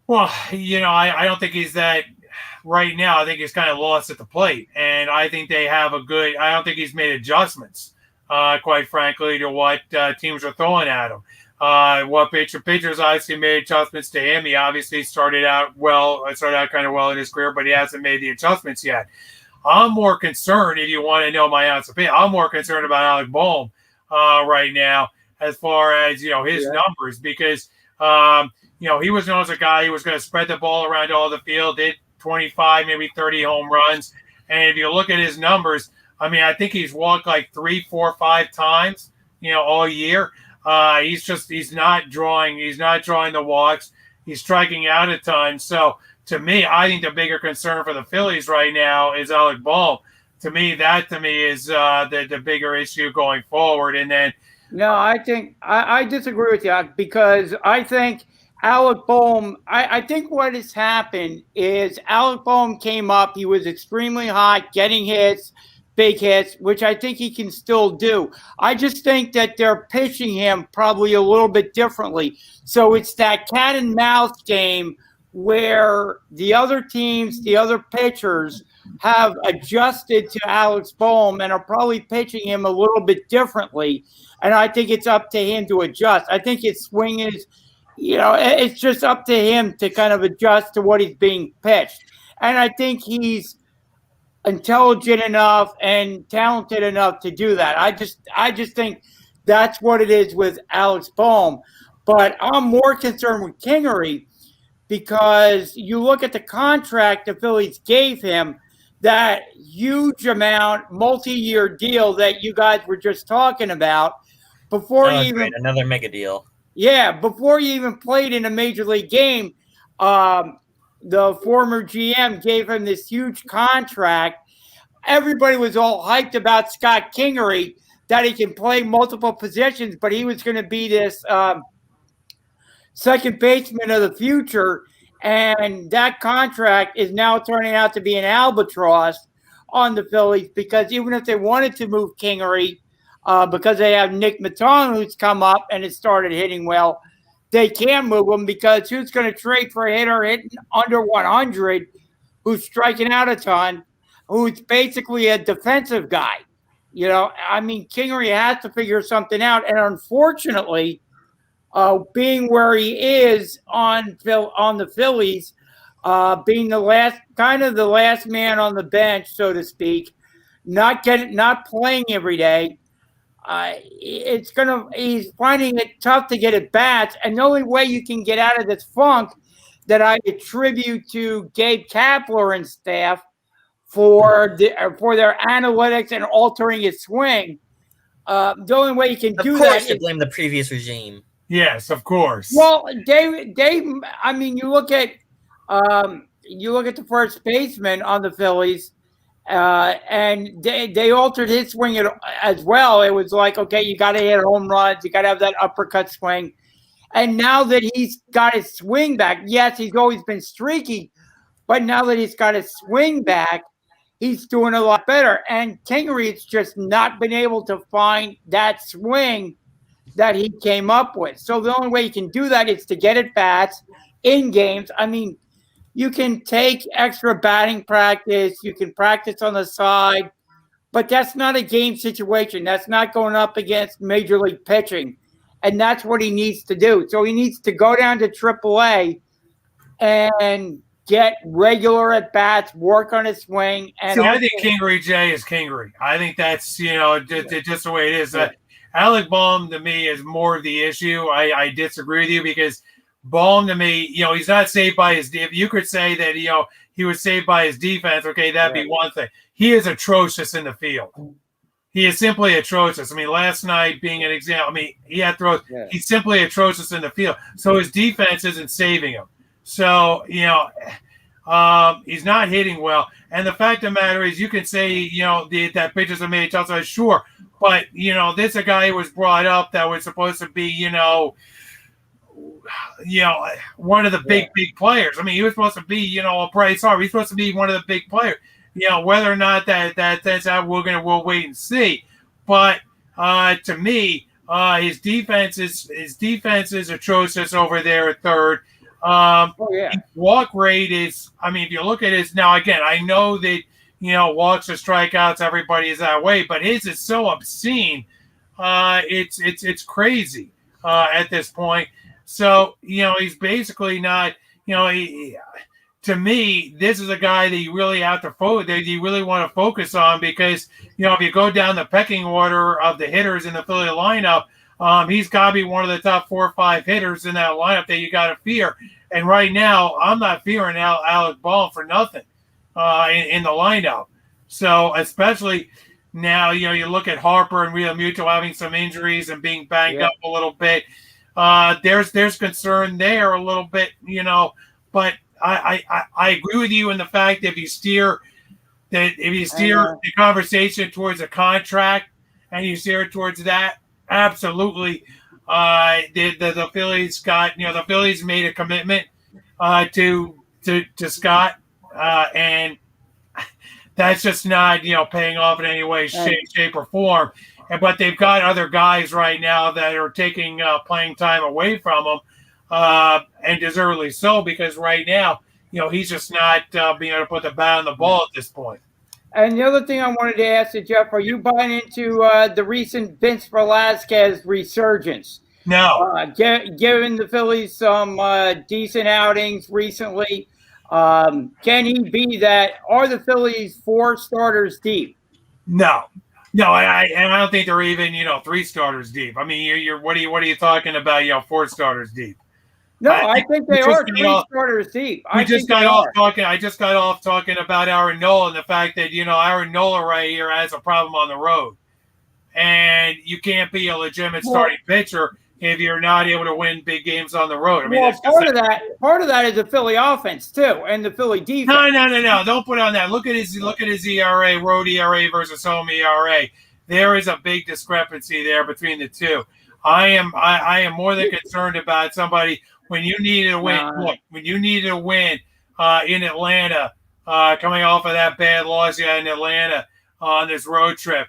Well, I don't think he's that right now. I think he's kind of lost at the plate. And I think I don't think he's made adjustments. Quite frankly, to what teams are throwing at him. Pitchers obviously made adjustments to him. He obviously started out kind of well in his career, but he hasn't made the adjustments yet. I'm more concerned, if you want to know my honest opinion, I'm more concerned about Alec Boehm right now as far as, his numbers, because, he was known as a guy who was going to spread the ball around all the field, did 25, maybe 30 home runs. And if you look at his numbers, I think he's walked like 3, 4, 5 times, all year. He's not drawing the walks. He's striking out a ton. So to me, I think the bigger concern for the Phillies right now is Alec Boehm. To me is the bigger issue going forward. And then, no, I think I disagree with you, because I think Alec Boehm, I think what has happened is Alec Boehm came up. He was extremely hot, getting hits, big hits, which I think he can still do. I just think that they're pitching him probably a little bit differently. So it's that cat and mouse game where the other teams, the other pitchers have adjusted to Alex Boehm and are probably pitching him a little bit differently. And I think it's up to him to adjust. I think his swing is, it's just up to him to kind of adjust to what he's being pitched. And I think he's intelligent enough and talented enough to do that. I just think that's what it is with Alex Boehm. But I'm more concerned with Kingery, because you look at the contract the Phillies gave him, that huge amount, multi-year deal that you guys were just talking about, before another mega deal. Yeah, before you even played in a major league game, the former GM gave him this huge contract. Everybody was all hyped about Scott Kingery, that he can play multiple positions, but he was going to be this second baseman of the future, and that contract is now turning out to be an albatross on the Phillies because even if they wanted to move Kingery, because they have Nick Maton who's come up and has started hitting well, they can't move him because who's going to trade for a hitter hitting under 100 who's striking out a ton, who's basically a defensive guy? You know, I mean, Kingery has to figure something out. And unfortunately, being where he is on the Phillies, being the last man on the bench, so to speak, not playing every day, he's finding it tough to get at bats. And the only way you can get out of this funk that I attribute to Gabe Kapler and staff for their analytics and altering his swing. The only way you can do that Of course, you blame the previous regime. Yes, of course. Well, I mean, you look at the first baseman on the Phillies, and they altered his swing as well. It was like, okay, you got to hit home runs, you got to have that uppercut swing. And now that he's got his swing back, yes, he's always been streaky, but now that he's got his swing back, he's doing a lot better. And Kingery's just not been able to find that swing that he came up with. So the only way you can do that is to get at bats in games. I mean, you can take extra batting practice, you can practice on the side, but that's not a game situation. That's not going up against major league pitching. And that's what he needs to do. So he needs to go down to AAA and get regular at bats, work on his swing. And I think Kingery J is Kingery. I think that's just the way it is. Yeah. Alec Bohm to me is more of the issue. I disagree with you because Bohm to me, he's not saved by his. If you could say that he was saved by his defense, okay, that'd be one thing. He is atrocious in the field. He is simply atrocious. I mean, last night being an example, I mean, he had throws. Yeah. He's simply atrocious in the field. So his defense isn't saving him. So, he's not hitting well. And the fact of the matter is you can say, that pitchers are made tough, sure. But, this is a guy who was brought up that was supposed to be, one of the big players. I mean, he was supposed to be, a bright star. He's supposed to be one of the big players. Whether or not that's out, we'll wait and see. But to me, his defense is atrocious over there at third. Walk rate is. I mean, if you look at his now, again, I know that walks or strikeouts, everybody is that way, but his is so obscene. It's crazy at this point. So he's basically not. To me, this is a guy that you really have to that you really want to focus on because if you go down the pecking order of the hitters in the Philly lineup, he's got to be one of the top 4 or 5 hitters in that lineup that you got to fear. And right now, I'm not fearing Alec Bohm for nothing in the lineup. So especially now, you look at Harper and Real Muto having some injuries and being banged up a little bit. There's concern there a little bit, but I agree with you in the fact that if you steer the conversation towards a contract and you steer it towards that, absolutely. The Phillies the Phillies made a commitment to Scott, and that's just not paying off in any way, shape, or form. But they've got other guys right now that are taking playing time away from him. And deservedly so, because right now, he's just not being able to put the bat on the ball at this point. And the other thing I wanted to ask you, Jeff, are you buying into the recent Vince Velasquez resurgence? No. Given the Phillies some decent outings recently, can he be that? Are the Phillies 4 starters deep? No. No, I don't think they're even 3 starters deep. I mean, what are you talking about? 4 starters deep. No, I think they are 3 starters deep. I just got off talking about Aaron Nola and the fact that Aaron Nola right here has a problem on the road, and you can't be a legitimate starting pitcher if you're not able to win big games on the road. I mean, part of that is the Philly offense too, and the Philly defense. No. Don't put on that. Look at his ERA, road ERA versus home ERA. There is a big discrepancy there between the two. I am more than concerned about somebody when you needed a win. No. Look, when you needed a win in Atlanta, coming off of that bad loss you had in Atlanta on this road trip,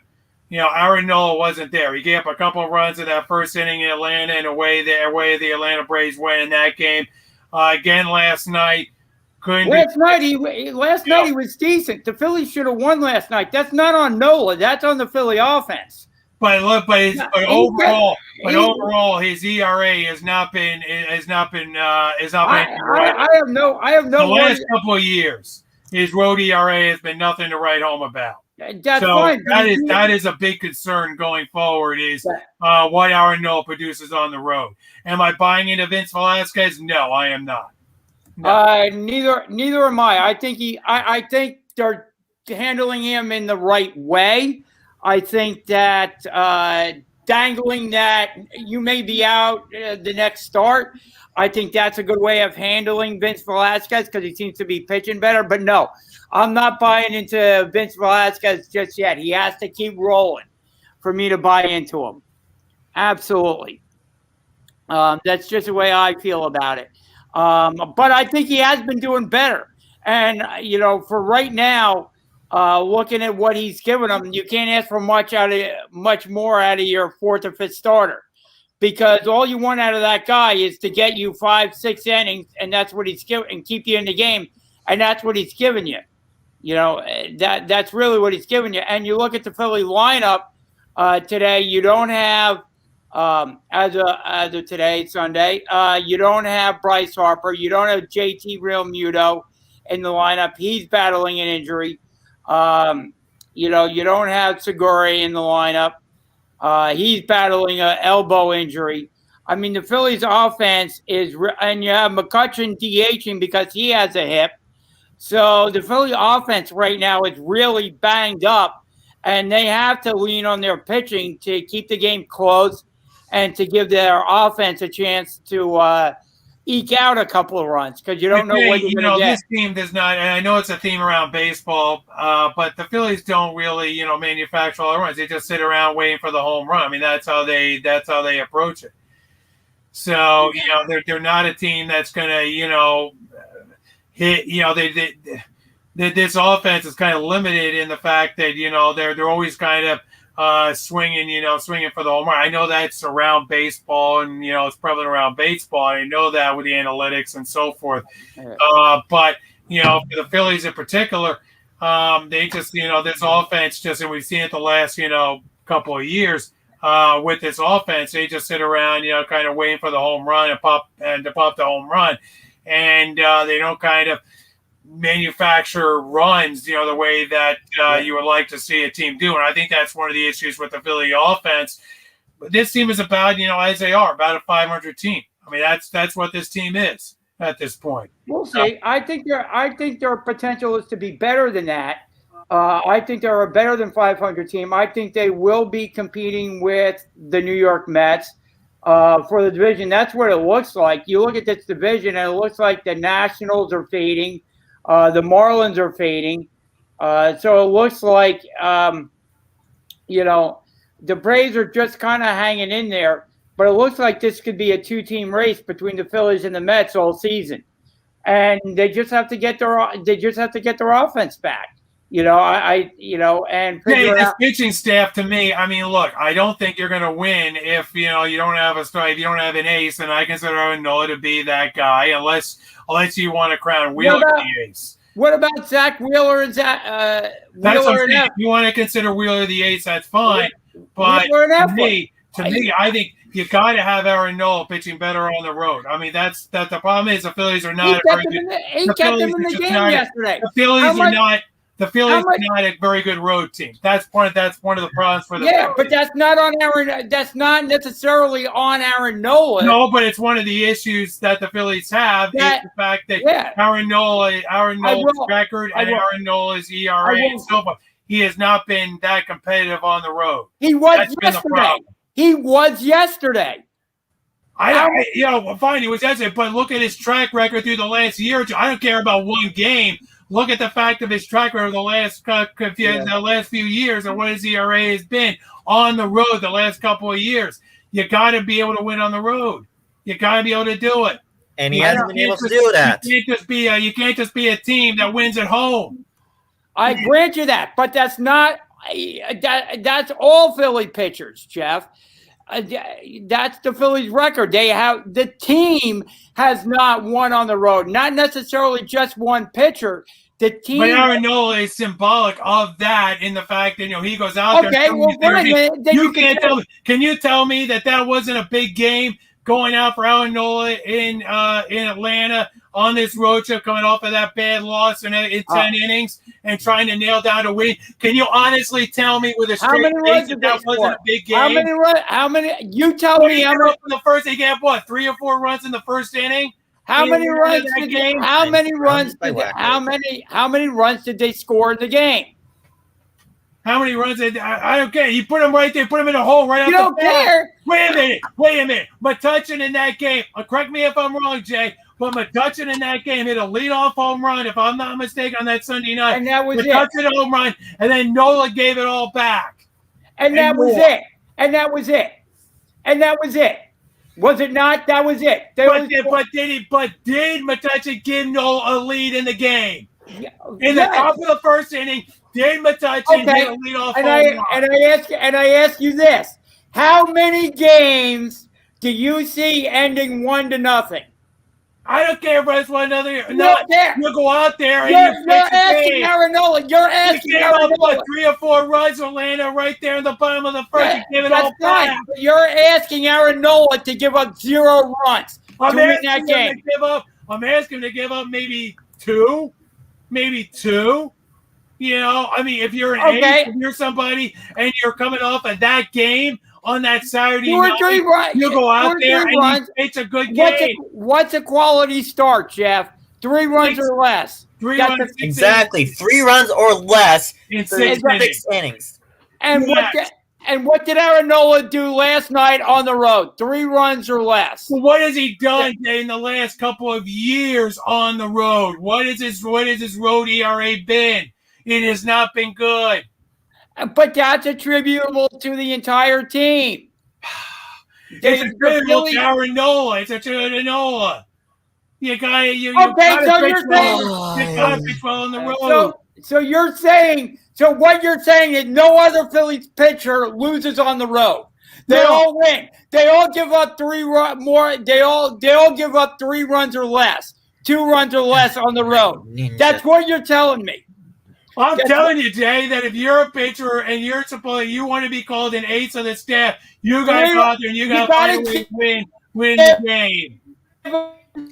Aaron Nola wasn't there. He gave up a couple of runs in that first inning in Atlanta, and away the Atlanta Braves win in that game. Again last night. Last night he was decent. The Phillies should have won last night. That's not on Nola. That's on the Philly offense. But overall, his ERA has not been. I have no. The last couple of years, his road ERA has been nothing to write home about. That's fine. That is a big concern going forward. Is what Aaron Nola produces on the road. Am I buying into Vince Velasquez? No, I am not. No. Neither am I. I think they're handling him in the right way. I think that dangling that you may be out the next start, I think that's a good way of handling Vince Velasquez because he seems to be pitching better. But no, I'm not buying into Vince Velasquez just yet. He has to keep rolling for me to buy into him. Absolutely. That's just the way I feel about it. But I think he has been doing better. And, for right now, looking at what he's given them, you can't ask for much more out of your fourth or fifth starter because all you want out of that guy is to get you 5-6 innings, and that's what he's giving, and keep you in the game, and that's what he's giving you. That's really what he's giving you. And you look at the Philly lineup today, you don't have as of today, Sunday, you don't have Bryce Harper. You don't have JT Realmuto in the lineup. He's battling an injury. You don't have Segura in the lineup. He's battling an elbow injury. I mean, the Phillies offense is – and you have McCutchen DHing because he has a hip. So the Philly offense right now is really banged up, and they have to lean on their pitching to keep the game close and to give their offense a chance to eke out a couple of runs because you don't know what you're going to get. This team does not, and I know it's a theme around baseball, but the Phillies don't really, manufacture all the runs. They just sit around waiting for the home run. I mean, that's how they approach it. So, they're not a team that's going to, hit, this offense is kind of limited in the fact that, they're always kind of swinging for the home run. I know that's around baseball and, it's prevalent around baseball. I know that with the analytics and so forth. But, for the Phillies in particular, they just, this offense just, and we've seen it the last, couple of years with this offense, they just sit around, kind of waiting for the home run to pop the home run. And they don't kind of manufacture runs, the way that you would like to see a team do. And I think that's one of the issues with the Philly offense. But this team is about, as they are, about a 500 team. I mean, that's what this team is at this point. We'll see. I think their potential is to be better than that. I think they're a better than 500 team. I think they will be competing with the New York Mets for the division. That's what it looks like. You look at this division, and it looks like the Nationals are fading. The Marlins are fading. So it looks like, the Braves are just kind of hanging in there. But it looks like this could be a two-team race between the Phillies and the Mets all season. And they just have to get their offense back. And figure this out. pitching staff, to me, I mean, look, I don't think you're going to win if you don't have a strike, you don't have an ace, and I consider Aaron Nola to be that guy, unless you want to crown Wheeler the ace. What about Zach Wheeler and Zach? If you want to consider Wheeler the ace, that's fine. But to me, I think you got to have Aaron Nola pitching better on the road. I mean, that's the problem. Is the Phillies are not He kept them in the game yesterday. The Phillies are not. The Phillies are not a very good road team. That's one of the problems for the Phillies. But that's not on Aaron. That's not necessarily on Aaron Nola. No, but it's one of the issues that the Phillies have is the fact that Aaron Nola's record and Aaron Nola's ERA and so forth. He has not been that competitive on the road. He was yesterday. He was yesterday. Fine, he was yesterday, but look at his track record through the last year or two. I don't care about one game. Look at the fact of his track record the last few years and what his ERA has been on the road the last couple of years. You got to be able to win on the road. You got to be able to do it. and he hasn't been able to do that. You can't just be a team that wins at home. I grant you that, but that's not that's all Philly pitchers, Jeff. That's the Phillies' record. The team has not won on the road, not necessarily just one pitcher. The team, but Aaron Nola is symbolic of that in the fact that he goes out there. Okay, well, Can you tell me that wasn't a big game going out for Aaron Nola in Atlanta on this road trip, coming off of that bad loss in 10 innings and trying to nail down a win? Can you honestly tell me with a straight face that wasn't a big game? How many? You tell me how many. In the first, they got what, 3 or 4 runs in the first inning? How many runs did they score in the game? How many runs did I don't care. You put them right there, put them in a hole right out the bat. You don't care. Wait a minute. McCutchen in that game, correct me if I'm wrong, Jay, but McCutchen in that game hit a leadoff home run, if I'm not mistaken, on that Sunday night. And that was McCutchen home run, and then Nola gave it all back. And that was it. Was it not? That was it. But did McCutchen give Nola a lead in the game? In the top of the first inning, did McCutchen hit a leadoff home run? And I ask you this: how many games do you see ending 1-0? I don't care if it's 1-0. You go out there and you're asking Aaron Nola. You're asking Aaron Nola. 3 or 4 runs, Orlando, right there in the bottom of the first. Give it all back. You're asking Aaron Nola to give up 0 runs to win that game. I'm asking him to give up maybe 2. If you're an ace, if you're somebody and you're coming off of that game on that Saturday night, you go out there and it's a good game. What's a quality start, Jeff? 3 runs or less. 3 runs. Exactly. 3 runs or less in 6 innings. And what did Aaron Nola do last night on the road? 3 runs or less. Well, what has he done in the last couple of years on the road? What is his road ERA been? It has not been good. But that's attributable to the entire team. It's attributable to Aaron Nola. It's attributable to Nola. You gotta pitch well on the road. So what you're saying is no other Phillies pitcher loses on the road. They all win. They all give up 3 more. They all give up 3 runs or less, 2 runs or less on the road. That's what you're telling me. I'm telling you, Jay, that if you're a pitcher and you want to be called an ace of the staff, you got to go out there and you got to find a way to win the game.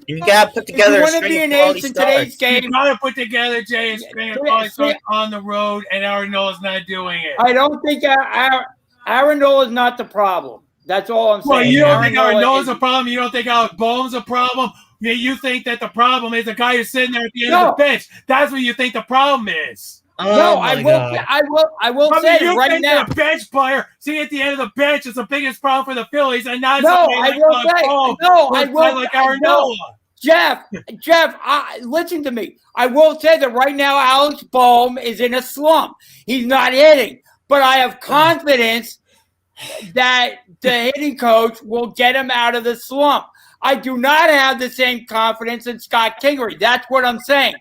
You got to put together a string of quality starts. You got to put together, Jay, a string of quality starts on the road, and Aaron Nola's not doing it. I don't think Aaron Nola's not the problem. That's all I'm saying. Well, you don't think Aaron Nola's a problem? You don't think Alex Boehm's a problem? You think that the problem is the guy who's sitting there at the end of the bench. That's what you think the problem is. I will say right now. The bench player sitting at the end of the bench is the biggest problem for the Phillies, and not like Aaron Nola. Jeff, listen to me. I will say that right now Alex Boehm is in a slump. He's not hitting, but I have confidence that the hitting coach will get him out of the slump. I do not have the same confidence in Scott Kingery. That's what I'm saying.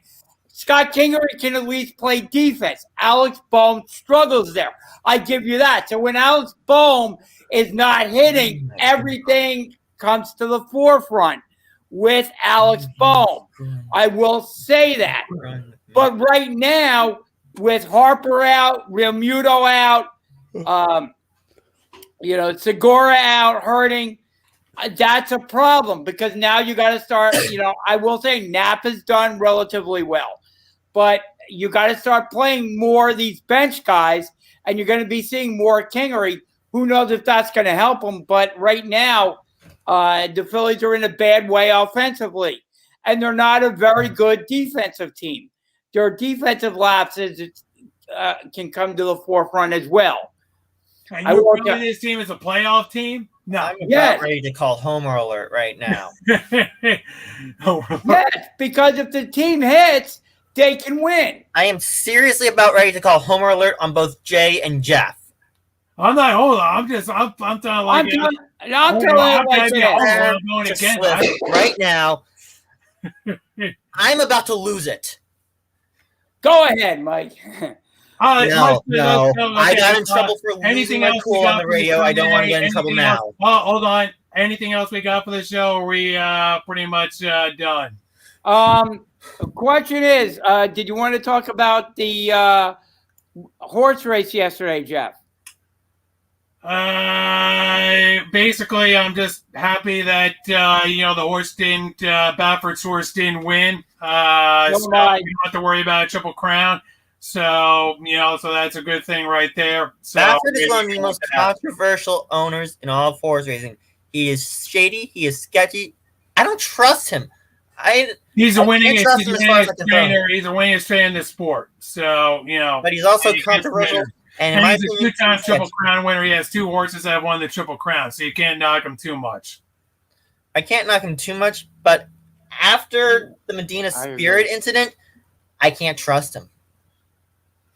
Scott Kingery can at least play defense. Alex Boehm struggles there. I give you that. So when Alex Boehm is not hitting, everything comes to the forefront with Alex Boehm. I will say that. But right now, with Harper out, Realmuto out, Segura out hurting, that's a problem because now you got to start, I will say Knapp has done relatively well, but you got to start playing more of these bench guys and you're going to be seeing more Kingery. Who knows if that's going to help them? But right now, the Phillies are in a bad way offensively and they're not a very good defensive team. Their defensive lapses can come to the forefront as well. And you're running this team as a playoff team? No, I'm about ready to call Homer alert right now. Yes, because if the team hits, they can win. I am seriously about ready to call Homer alert on both Jay and Jeff. I'm not. Hold on. I'm telling you like right now. I'm about to lose it. Go ahead, Mike. No. I got in trouble for losing anything my else we cool got on the for the radio. show I don't want to today? get in trouble Anything now. else? Oh, hold on. Anything else we got for the show? Or are we pretty much done? The question is, did you want to talk about the horse race yesterday, Jeff? Basically, I'm just happy that the horse didn't, Bafford's horse didn't win. So we don't have to worry about a Triple Crown. So so that's a good thing right there. So Bafford is one of the most controversial owners in all of horse racing. He is shady. He is sketchy. I don't trust him. He's the winningest trainer. He's the winningest trainer in the sport. So but he's also controversial. And he's a two-time Triple Crown winner. He has 2 horses that have won the Triple Crown, so you can't knock him too much. I can't knock him too much, but after the Medina Spirit incident, I can't trust him.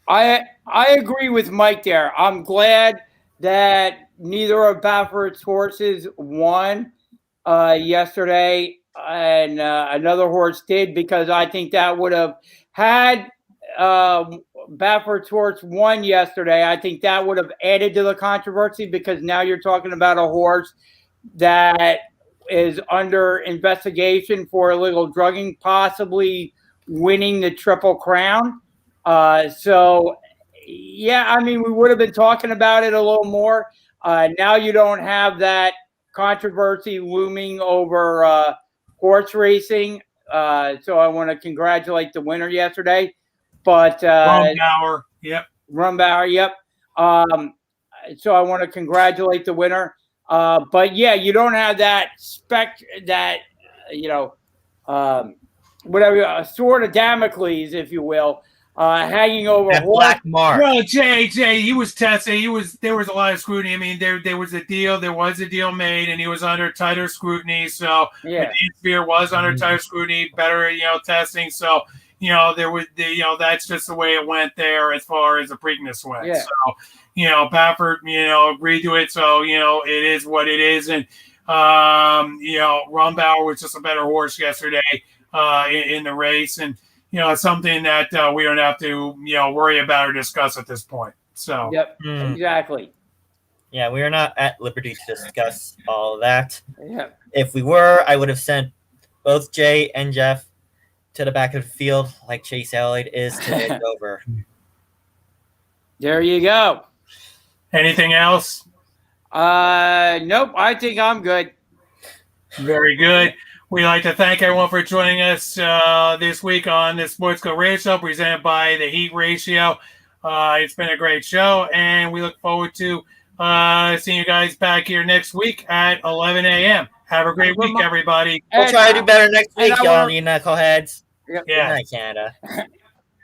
I agree with Mike there. I'm glad that neither of Bafford's horses won yesterday, and another horse did, because I think that would have had Bafford's horse won yesterday. I think that would have added to the controversy, because now you're talking about a horse that is under investigation for illegal drugging, possibly winning the Triple Crown. So, yeah, I mean, we would have been talking about it a little more. Now you don't have that controversy looming over horse racing. So I want to congratulate the winner yesterday. But Rumbauer, yep. Rumbauer, yep. So I want to congratulate the winner. But yeah, you don't have that whatever, sword of Damocles, if you will, hanging over that black mark. Well, Jay, he was tested. There was a lot of scrutiny. I mean, there was a deal made, and he was under tighter scrutiny. So yeah, Spear was under tighter scrutiny, better testing. So there was that's just the way it went there as far as the Preakness went. Yeah. So Bafford agreed to it. So it is what it is, and Rumbauer was just a better horse yesterday in the race, and it's something that we don't have to worry about or discuss at this point. So yep, exactly. Yeah, we are not at liberty to discuss all of that. Yeah. If we were, I would have sent both Jay and Jeff to the back of the field like Chase Elliott is to Dover. There you go. Anything else? Nope. I think I'm good. Very good. We'd like to thank everyone for joining us this week on the Sports Go Radio Show presented by the Heat Ratio. It's been a great show, and we look forward to seeing you guys back here next week at 11 a.m. Have a great week, everybody. We'll try to do better next week, y'all, you knuckleheads. Yep. Yeah. Good night, Canada.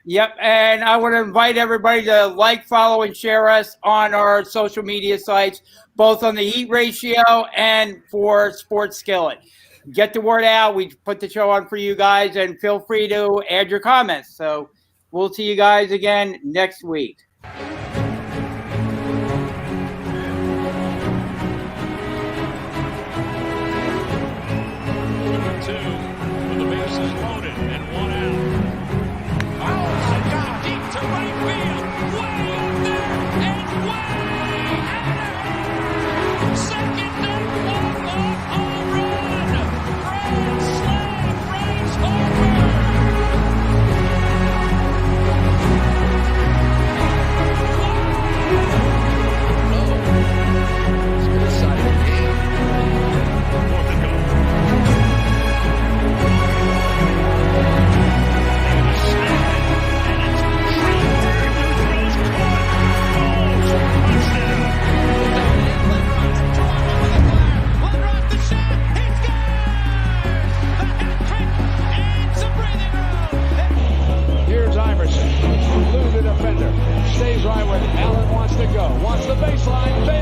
Yep, and I want to invite everybody to like, follow, and share us on our social media sites, both on the Heat Ratio and for Sports Skillet. Get the word out. We put the show on for you guys, and feel free to add your comments. So we'll see you guys again next week. Stays right where Allen wants to go. Wants the baseline.